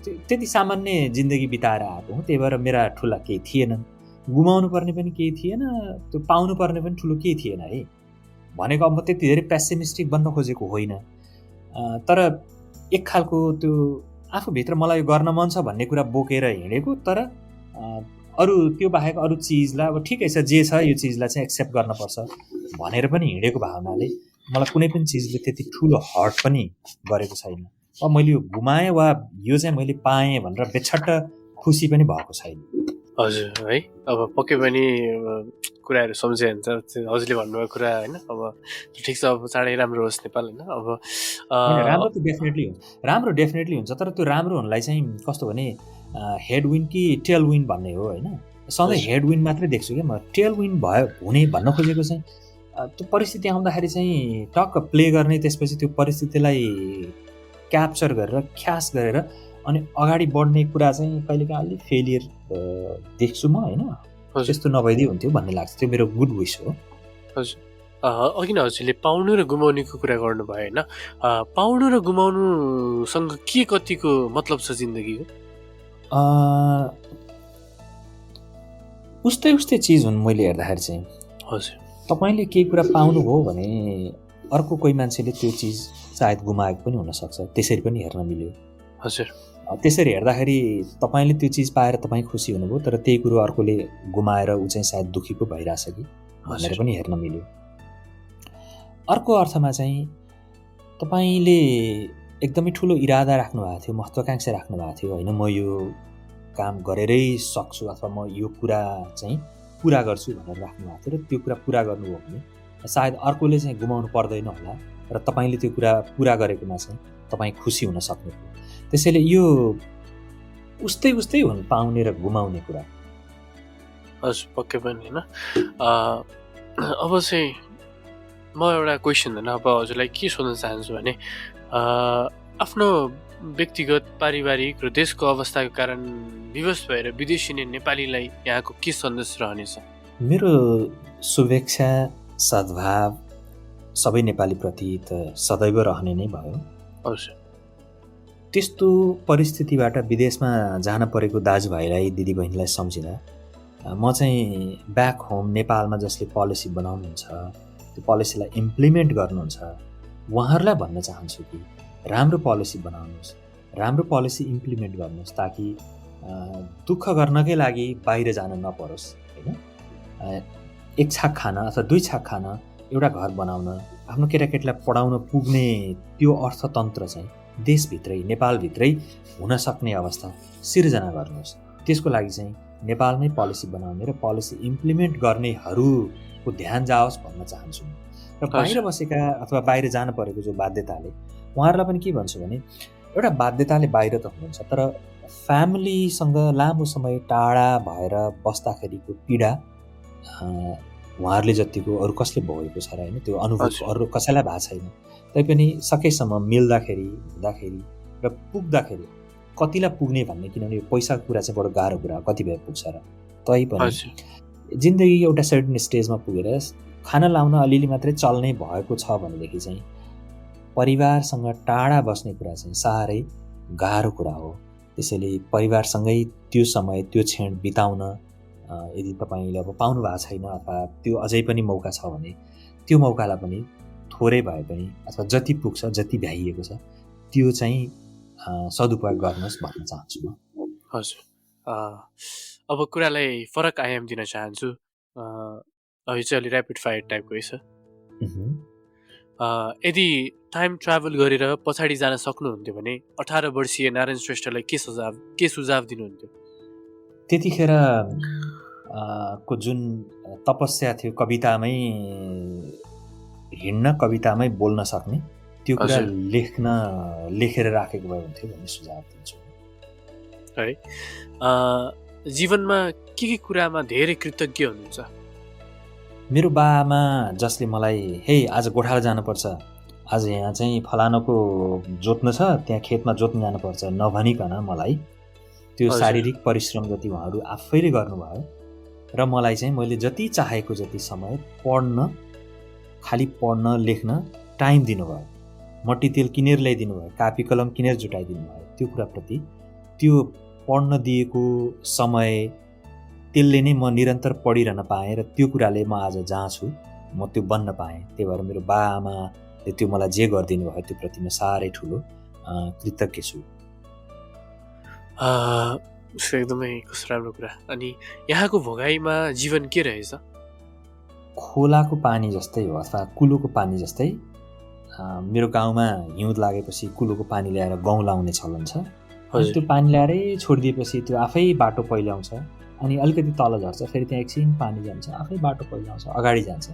त्यति सामान्य जिन्दगी बिताएर आएको हुँ, त्यही भएर मेरा ठुला केही थिएनन्, गुमाउनु पर्ने पनि केही थिएन, त्यो पाउनु पर्ने पनि ठुलो केही थिएन है भनेको। अब म त्यति धेरै पेसिमिस्टिक बन्न खोजेको होइन, तर एक खालको त्यो आफूभित्र मलाई गर्न मन छ भन्ने कुरा बोकेर हिँडेको। तर अरू त्यो बाहेक अरू चिजलाई अब ठिकै छ, जे छ यो चिजलाई चाहिँ एक्सेप्ट गर्नुपर्छ भनेर पनि हिँडेको भावनाले मलाई कुनै पनि चिजले त्यति ठुलो हर्ट पनि गरेको छैन। अब मैले यो गुमाएँ वा यो चाहिँ मैले पाएँ भनेर बेछट्ट खुसी पनि भएको छैन। हजुर है, अब पक्कै पनि कुराहरू सम्झे हुन्छ हजुरले भन्नुभएको कुरा होइन। अब ठिक छ, अब चाँडै राम्रो होस् नेपाल होइन। अब राम्रो त डेफिनेटली हुन्छ, राम्रो डेफिनेटली हुन्छ, तर त्यो राम्रो हुनलाई चाहिँ कस्तो भने हेड विन कि टेल विन भन्ने हो होइन। सधैँ हेड विन मात्रै देख्छु क्या म, टेल विन हुने भन्न खोजेको चाहिँ त्यो परिस्थिति आउँदाखेरि चाहिँ टक्क प्ले गर्ने, त्यसपछि त्यो परिस्थितिलाई क्याप्चर गरेर ख्यास गरेर अनि अगाडि बढ्ने कुरा चाहिँ कहिलेकाहीँ अलिक फेलियर देख्छु म, होइन? त्यस्तो नभइदियो हुन्थ्यो भन्ने लाग्छ। त्यो मेरो गुड विस हो। हजुर, अघि नै हजुरले पाउनु र गुमाउनेको कुरा गर्नुभयो, होइन? पाउनु र गुमाउनुसँग के कतिको मतलब छ जिन्दगीको? उस्तै उस्तै चिज हुन् मैले हेर्दाखेरि चाहिँ। हजुर, तपाईँले केही कुरा पाउनुभयो भने अर्को कोही मान्छेले त्यो चिज सायद गुमाएको पनि हुनसक्छ, त्यसरी पनि हेर्न मिल्यो। हजुर, त्यसरी हेर्दाखेरि तपाईँले त्यो चिज पाएर तपाईँ खुसी हुनुभयो, तर त्यही कुरो अर्कोले गुमाएर ऊ चाहिँ सायद दुःखी पो भइरहेछ कि भनेर पनि हेर्न मिल्यो। अर्को अर्थमा चाहिँ तपाईँले एकदमै ठुलो इरादा राख्नु भएको थियो, महत्त्वाकांक्षा राख्नु भएको थियो, होइन? म यो काम गरेरै सक्छु अथवा म यो कुरा चाहिँ पुरा गर्छु भनेर राख्नु भएको थियो र त्यो कुरा पुरा गर्नुभयो भने सायद अर्कोले चाहिँ गुमाउनु पर्दैन होला र तपाईँले त्यो कुरा पुरा गरेकोमा चाहिँ तपाईँ खुसी हुन सक्नुभयो। त्यसैले यो उस्तै उस्तै हुन् पाउने र गुमाउने कुरा। हजुर, पक्कै पनि, होइन? अब चाहिँ म एउटा क्वेसन, होइन, अब हजुरलाई के सोध्न चाहन्छु भने आफ्नो व्यक्तिगत, पारिवारिक र देशको अवस्थाको कारण विवश भएर विदेशी नेपालीलाई यहाँको के सन्देश रहनेछ? मेरो शुभेच्छा, सद्भाव सबै नेपालीप्रति त सदैव रहने नै भयो। हजुर, त्यस्तो परिस्थितिबाट विदेशमा जान परेको दाजुभाइलाई, दिदीबहिनीलाई सम्झिँदा म चाहिँ ब्याक होम नेपालमा जसले पोलिसी बनाउनुहुन्छ, त्यो पोलिसीलाई इम्प्लिमेन्ट गर्नुहुन्छ, उहाँहरूलाई भन्न चाहन्छु कि राम्रो पोलिसी बनाउनुहोस्, राम्रो पोलिसी इम्प्लिमेन्ट गर्नुहोस्, ताकि दुःख गर्नकै लागि बाहिर जान नपरोस्, होइन? एक छाक खान अथवा दुई छाक खान, एउटा घर बनाउन, आफ्नो केटाकेटीलाई पढाउन पुग्ने त्यो अर्थतन्त्र चाहिँ देशभित्रै, नेपालभित्रै हुन सक्ने अवस्था सिर्जना गर्नुहोस्। त्यसको लागि चाहिँ नेपालमै पोलिसी बनाउने र पोलिसी इम्प्लिमेन्ट गर्नेहरूको ध्यान जाओस् भन्न चाहन्छु। र बाहिर बसेका अथवा बाहिर जान परेको जो बाध्यताले, उहाँहरूलाई पनि के भन्छु भने एउटा बाध्यताले बाहिर त हुनुहुन्छ, तर फ्यामिलीसँग लामो समय टाढा भएर बस्दाखेरिको पीडा उहाँहरूले जतिको अरू कसले भोगेको छ र, होइन? त्यो अनुभव अरू कसैलाई भएको छैन। तैपनि सकेसम्म मिल्दाखेरि, हुँदाखेरि र पुग्दाखेरि कतिलाई पुग्ने भन्ने, किनभने यो पैसाको कुरा चाहिँ बडो गाह्रो कुरा हो, कति भए पुग्छ र। तैपनि जिन्दगी एउटा सर्टेन स्टेजमा पुगेर खाना लाउन अलिअलि मात्रै चल्ने भएको छ भनेदेखि चाहिँ परिवारसँग टाढा बस्ने कुरा चाहिँ साह्रै गाह्रो कुरा हो। त्यसैले परिवारसँगै त्यो समय, त्यो क्षण बिताउन यदि तपाईँले अब पाउनु भएको छैन अथवा त्यो अझै पनि मौका छ भने त्यो मौकालाई पनि थोरै भए पनि अथवा जति पुग्छ, जति भ्याइएको छ त्यो चाहिँ सदुपयोग गर्नुहोस् भन्न चाहन्छु म। हजुर, अब कुरालाई फरक आयाम दिन चाहन्छु। यो चाहिँ अलि ऱ्यापिड फायर टाइपको छ। यदि टाइम ट्राभल गरेर पछाडि जान सक्नुहुन्थ्यो भने 18 वर्षीय नारायण श्रेष्ठलाई के सुझाव दिनुहुन्थ्यो? त्यतिखेर को जुन तपस्या थियो, कवितामै हिँड्न, कवितामै बोल्न सक्ने, त्यो कुरा लेखेर राखेको भए हुन्थ्यो भन्ने सुझाव दिन्छु। है, जीवनमा के कुरामा धेरै कृतज्ञ हुनुहुन्छ? मेरो बाआमा जसले मलाई हे आज गोठाला जानुपर्छ, आज यहाँ चाहिँ फलानुको जोत्नु छ, त्यहाँ खेतमा जोत्न जानुपर्छ नभनिकन मलाई त्यो शारीरिक परिश्रम जति उहाँहरू आफैले गर्नुभयो र मलाई चाहिँ मैले जति चाहेको जति समय पढ्न, खालि पढ्न, लेख्न टाइम दिनुभयो, मट्टीतेल किनेर ल्याइदिनु भयो, कापी कलम किनेर जुटाइदिनु भयो। त्यो कुराप्रति, त्यो पढ्न दिएको समय, त्यसले नै म निरन्तर पढिरहन पाएँ र त्यो कुराले म आज जहाँ छु म त्यो बन्न पाएँ। त्यही भएर मेरो बाआमाले त्यो मलाई जे गरिदिनु भयो त्यो प्रति म साह्रै ठुलो कृतज्ञ छु। एकदमै कस्तो राम्रो कुरा। अनि यहाँको भोगाईमा जीवन के रहेछ? खोलाको पानी जस्तै हो अथवा कुलोको पानी जस्तै। मेरो गाउँमा हिउँद लागेपछि कुलोको पानी ल्याएर गहुँ लाउने चलन छ। त्यो पानी ल्याएरै छोडिदिएपछि त्यो आफै बाटो पहिल्याउँछ, अनि अलिकति तल झर्छ, फेरि त्यहाँ एकछिन पानी जान्छ, आफै बाटो पहिल्याउँछ, अगाडि जान्छ।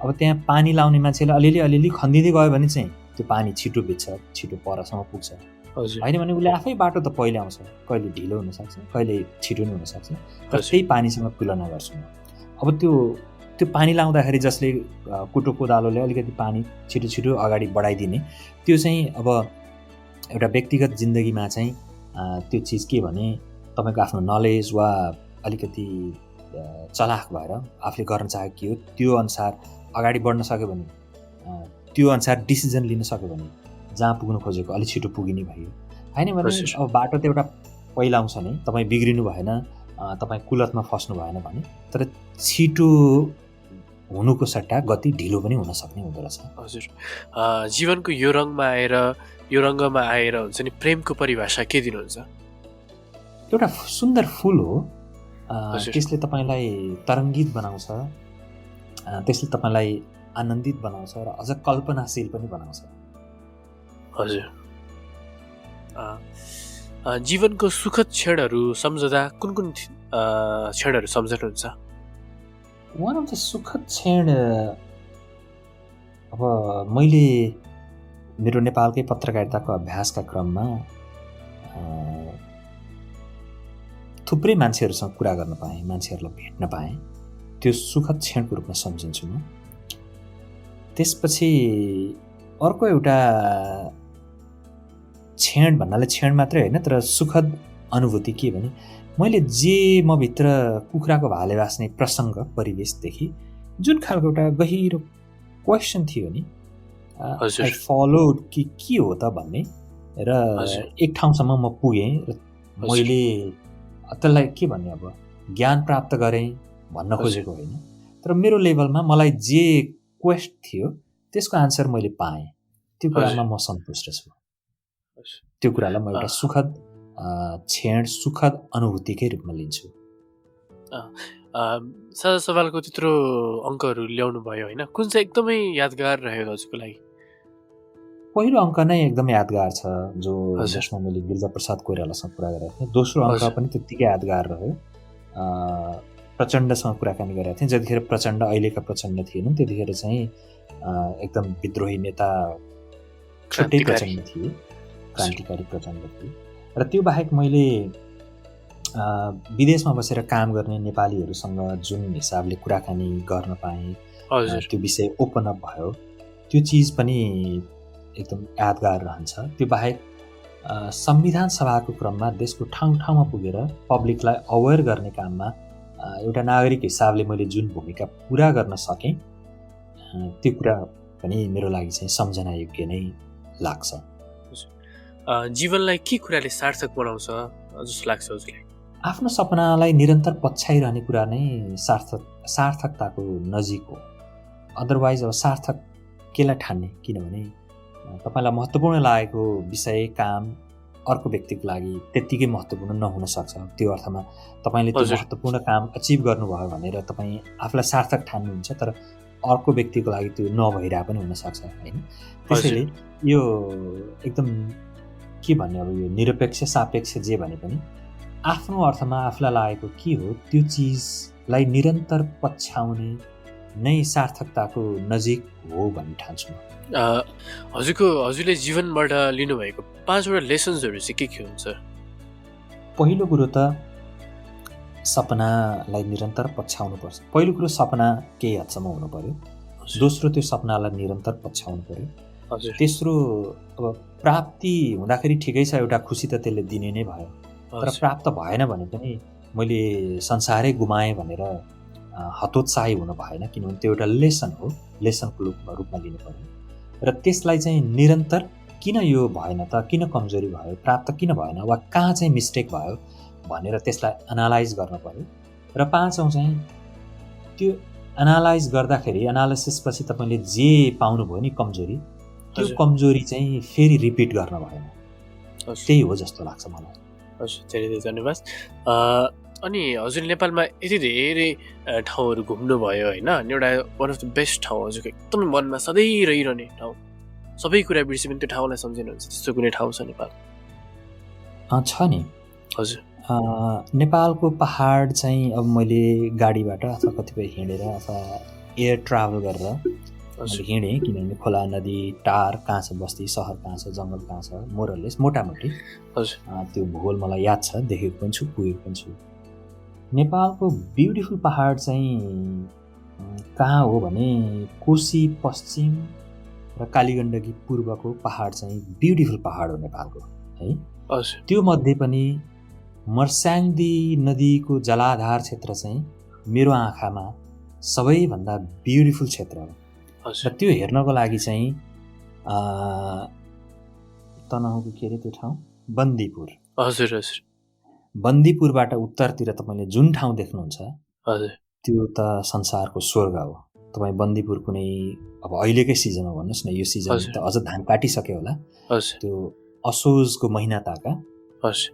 अब त्यहाँ पानी लाउने मान्छेले अलिअलि खन्दिँदै गयो भने चाहिँ त्यो पानी छिटो बित्छ, छिटो परसम्म पुग्छ। होइन भने उसले आफै बाटो त पहिल्याउँछ, कहिले ढिलो हुनसक्छ, कहिले छिटो पनि हुनसक्छ। तर त्यही पानीसँग तुलना गर्छु म। अब त्यो त्यो पानी लाउँदाखेरि जसले कुटो कोदालोले अलिकति पानी छिटो छिटो अगाडि बढाइदिने, त्यो चाहिँ अब एउटा व्यक्तिगत जिन्दगीमा चाहिँ त्यो चिज के भने तपाईँको आफ्नो नलेज वा अलिकति चलाख भएर आफूले गर्न चाहेको के हो त्यो अनुसार अगाडि बढ्न सक्यो भने, त्यो अनुसार डिसिजन लिन सक्यो भने जहाँ पुग्नु खोजेको अलिक छिटो पुगिने भयो। होइन भने अब बाटो त एउटा पहिलाउँछ नै, तपाईँ बिग्रिनु भएन, तपाईँ कुलतमा फस्नु भएन भने, तर छिटो हुनुको सट्टा गति ढिलो पनि हुन सक्ने हुँदो रहेछ। हजुर, जीवनको यो रङ्गमा आएर हुन्छ नि प्रेमको परिभाषा के दिनुहुन्छ? एउटा सुन्दर फुल हो, त्यसले तपाईँलाई तरङ्गित बनाउँछ, त्यसले तपाईँलाई आनन्दित बनाउँछ र अझ कल्पनाशील पनि बनाउँछ। हजुर, जीवनको सुखद क्षणहरू सम्झदा कुन कुन क्षणहरू सम्झनुहुन्छ? वान अफ द सुखद क्षण, अब मैले मेरो नेपालकै पत्रकारिताको अभ्यासका क्रममा थुप्रै मान्छेहरूसँग कुरा गर्न पाएँ, मान्छेहरूलाई भेट्न पाएँ, त्यो सुखद क्षणको रूपमा सम्झिन्छु म। त्यसपछि अर्को एउटा क्षण भन्नाले क्षण मात्रै होइन, तर सुखद अनुभूति के भने मैले जे म भित्र कुखुराको भाले बाँच्ने प्रसङ्ग परिवेशदेखि जुन खालको एउटा गहिरो क्वेसन थियो नि, आई फलोड कि के हो त भन्ने, र एक ठाउँसम्म म पुगेँ र मैले त्यसलाई के भन्ने अब ज्ञान प्राप्त गरेँ भन्न खोजेको होइन, तर मेरो लेभलमा मलाई जे क्वेस्ट थियो त्यसको आन्सर मैले पाएँ। त्यो कुरामा म सन्तुष्ट छु। त्यो कुरालाई म एउटा सुखद क्षण, सुखद अनुभूतिकै रूपमा लिन्छु। साझा सवालको त्यत्रो अङ्कहरू ल्याउनु भयो होइन, कुन चाहिँ एकदमै यादगार रह्यो हजुरको लागि? पहिलो अङ्क नै एकदम यादगार छ, जसमा मैले गिरिजाप्रसाद कोइरालासँग कुरा गरेको थिएँ। दोस्रो अङ्क पनि त्यत्तिकै यादगार रह्यो। प्रचण्डसँग कुराकानी गरेको थिएँ, जतिखेर प्रचण्ड अहिलेका प्रचण्ड थिएनन्, त्यतिखेर चाहिँ एकदम विद्रोही नेता छुट्टै प्रचण्ड थिए, क्रान्तिकारी प्रचण्ड थिए। र त्यो बाहेक मैले विदेशमा बसेर काम गर्ने नेपालीहरूसँग जुन हिसाबले कुराकानी गर्न पाएँ, त्यो विषय ओपन अप भयो, त्यो चिज पनि एकदम यादगार रहन्छ। त्यो बाहेक संविधान सभाको क्रममा देशको ठाउँ ठाउँमा पुगेर पब्लिकलाई अवेर गर्ने काममा एउटा नागरिक हिसाबले मैले जुन भूमिका पुरा गर्न सकेँ, त्यो कुरा पनि मेरो लागि चाहिँ सम्झना योग्य नै लाग्छ। जीवनलाई के कुराले सार्थक बनाउँछ जस्तो लाग्छ हजुरलाई? आफ्नो सपनालाई निरन्तर पछ्याइरहने कुरा नै सार्थकताको नजिक हो। अदरवाइज अब सार्थक केलाई ठान्ने? किनभने तपाईँलाई महत्त्वपूर्ण लागेको विषय, काम अर्को व्यक्तिको लागि त्यत्तिकै महत्त्वपूर्ण नहुन सक्छ। त्यो अर्थमा तपाईँले त्यो महत्त्वपूर्ण काम अचिभ गर्नुभयो भनेर तपाईँ आफूलाई सार्थक ठान्नुहुन्छ, तर अर्को व्यक्तिको लागि त्यो नभइरह पनि हुनसक्छ होइन। त्यसैले यो एकदम के भन्ने, अब यो निरपेक्ष सापेक्ष जे भने पनि आफ्नो अर्थमा आफूलाई लागेको के हो त्यो चिजलाई निरन्तर पछ्याउने नै सार्थकताको नजिक हो भन्ने ठान्छु म। हजुरले जीवनबाट लिनुभएको 5वटा लेसन्सहरू चाहिँ के हुन्छ? पहिलो कुरो त सपनालाई निरन्तर पछ्याउनु पर्छ। पहिलो कुरो सपना केही हदसम्म हुनु पर्यो। दोस्रो त्यो सपनालाई निरन्तर पछ्याउनु पर्यो। तेस्रो अब प्राप्ति हुँदाखेरि ठिकै छ, एउटा खुसी त त्यसले दिने नै भयो, तर प्राप्त भएन भने पनि मैले संसारै गुमाएँ भनेर हतोत्साही हुनु भएन, किनभने त्यो एउटा लेसन हो, लेसनको रूपमा लिनु पर्यो। र त्यसलाई चाहिँ निरन्तर किन यो भएन त, किन कमजोरी भयो, प्राप्त किन भएन, वा कहाँ चाहिँ मिस्टेक भयो भनेर त्यसलाई एनालाइज गर्न पर्यो। र 5औँ चाहिँ त्यो एनालाइज गर्दाखेरि, एनालिसिसपछि तपाईँले जे पाउनुभयो नि कमजोरी, त्यो कमजोरी चाहिँ फेरि रिपिट गर्न भएन। त्यही हो जस्तो लाग्छ मलाई। हजुर, धेरै धेरै धन्यवाद। अनि हजुर नेपालमा यति धेरै ठाउँहरू घुम्नुभयो होइन, एउटा वान अफ द बेस्ट ठाउँ हजुरको एकदमै मनमा सधैँ रहिरहने ठाउँ, सबै कुरा बिर्से पनि त्यो ठाउँलाई सम्झिनुहुन्छ, त्यस्तो कुनै ठाउँ छ नेपाल? छ नि हजुर। नेपालको पहाड चाहिँ अब मैले गाडीबाट अथवा कतिपय हिँडेर अथवा एयर ट्राभल गरेर मैले हिँडेँ, किनभने खोला, नदी, टार कहाँ छ, बस्ती, सहर कहाँ छ, जङ्गल कहाँ छ, मोरलेस मोटामोटी त्यो भूगोल मलाई याद छ, देखेको पनि छु, पुगेको पनि छु। नेपालको ब्युटिफुल पहाड चाहिँ कहाँ हो भने कोशी पश्चिम र कालीगण्डकी पूर्वको पहाड चाहिँ ब्युटिफुल पहाड हो नेपालको है। हजुर त्यो मध्ये पनि मर्स्याङ्दी नदीको जलाधार क्षेत्र चाहिँ मेरो आँखामा सबैभन्दा ब्युटिफुल क्षेत्र हो। र हजुर त्यो हेर्नको लागि चाहिँ तनहुँको के अरे त्यो ठाउँ बन्दीपुर, हजुर हजुर बन्दीपुरबाट उत्तरतिर तपाईँले जुन ठाउँ देख्नुहुन्छ हजुर त्यो त संसारको स्वर्ग हो। तपाईँ बन्दीपुर कुनै अब अहिलेकै सिजन हो भन्नुहोस् न, यो सिजन हजुर त अझ धान काटिसक्यो होला, हजुर त्यो असोजको महिना ताका हजुर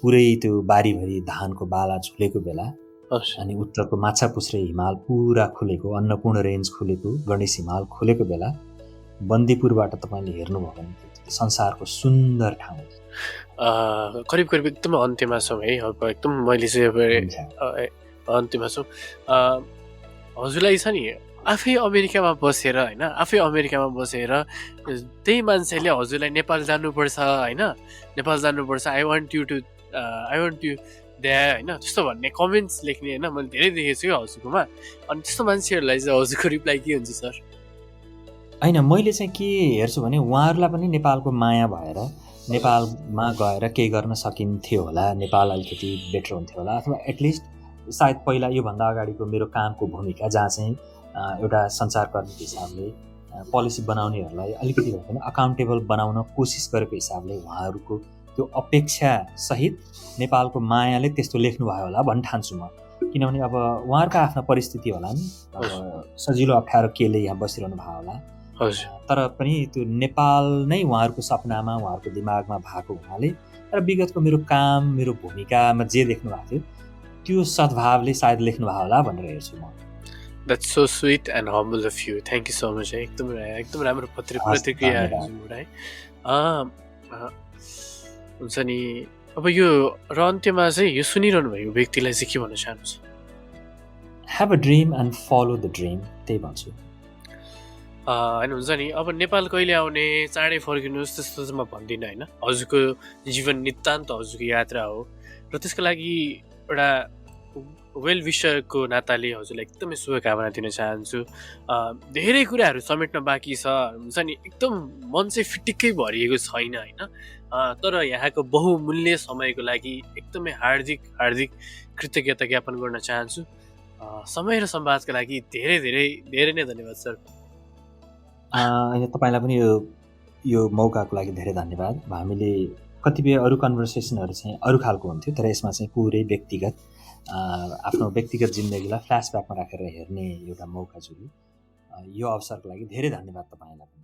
पुरै त्यो बारीभरि धानको बाला झुलेको बेला हजुर अनि उत्तरको माछापुच्छ्रे हिमाल पुरा खुलेको, अन्नपूर्ण रेन्ज खुलेको, गणेश हिमाल खुलेको बेला बन्दीपुरबाट तपाईँले हेर्नुभयो भने त्यो संसारको सुन्दर ठाउँ हो। करिब करिब एकदम अन्त्यमा छौँ है। अब एकदम मैले चाहिँ अब हुन्छ। अन्त्यमा छौँ। हजुरलाई छ नि आफै अमेरिकामा बसेर होइन, आफै अमेरिकामा बसेर त्यही मान्छेले हजुरलाई नेपाल जानुपर्छ होइन, नेपाल जानुपर्छ, आई वान्ट यु द्या होइन त्यस्तो भन्ने कमेन्ट्स लेख्ने होइन मैले धेरै देखेको छु कि हजुरकोमा। अनि त्यस्तो मान्छेहरूलाई चाहिँ हजुरको रिप्लाई के हुन्छ सर? होइन, मैले चाहिँ के हेर्छु भने उहाँहरूलाई पनि नेपालको माया भएर नेपालमा गएर केही गर्न सकिन्थ्यो होला, नेपाल अलिकति बेटर हुन्थ्यो होला, अथवा एटलिस्ट सायद पहिला योभन्दा अगाडिको मेरो कामको भूमिका जहाँ चाहिँ एउटा सञ्चारकर्मीको हिसाबले पोलिसी बनाउनेहरूलाई अलिकति भए पनि अकाउन्टेबल बनाउन कोसिस गरेको हिसाबले उहाँहरूको त्यो अपेक्षासहित नेपालको मायाले त्यस्तो लेख्नुभयो होला भन्ने ठान्छु म। किनभने अब उहाँहरूको आफ्नो परिस्थिति होला नि, अब सजिलो अप्ठ्यारो केले यहाँ बसिरहनु भयो होला, तर पनि त्यो नेपाल नै उहाँहरूको सपनामा उहाँहरूको दिमागमा भएको हुनाले र विगतको मेरो काम मेरो भूमिकामा जे देख्नु भएको थियो त्यो सद्भावले सायद लेख्नुभयो होला भनेर हेर्छु म। That's so sweet and humble of you. Thank you so much. एकदम राम्रो प्रतिक्रिया है। हुन्छ नि अब यो र अन्त्यमा चाहिँ यो सुनिरहनु भएको व्यक्तिलाई चाहिँ के भन्न चाहनुहुन्छ? Have a dream and follow the dream, त्यही भन्छु। होइन हुन्छ नि अब नेपाल कहिले आउने, चाँडै फर्किनुहोस् त्यस्तो चाहिँ म भन्दिनँ होइन। हजुरको जीवन नितान्त हजुरको यात्रा हो र त्यसको लागि एउटा वेल विशरको नाताले हजुरलाई एकदमै शुभकामना दिन चाहन्छु। धेरै कुराहरू समेट्न बाँकी छ हुन्छ नि, एकदम मन चाहिँ फिटिक्कै भरिएको छैन होइन, तर यहाँको बहुमूल्य समयको लागि एकदमै हार्दिक हार्दिक कृतज्ञता ज्ञापन गर्न चाहन्छु। समय र संवादका लागि धेरै धेरै धेरै नै धन्यवाद सर। तपाईँलाई पनि यो मौकाको लागि धेरै धन्यवाद। हामीले कतिपय अरू कन्भर्सेसनहरू चाहिँ अरू खालको हुन्थ्यो, तर यसमा चाहिँ पुरै व्यक्तिगत आफ्नो व्यक्तिगत जिन्दगीलाई फ्ल्यासब्याकमा राखेर हेर्ने एउटा मौका जुड्यो। यो अवसरको लागि धेरै धन्यवाद तपाईँलाई।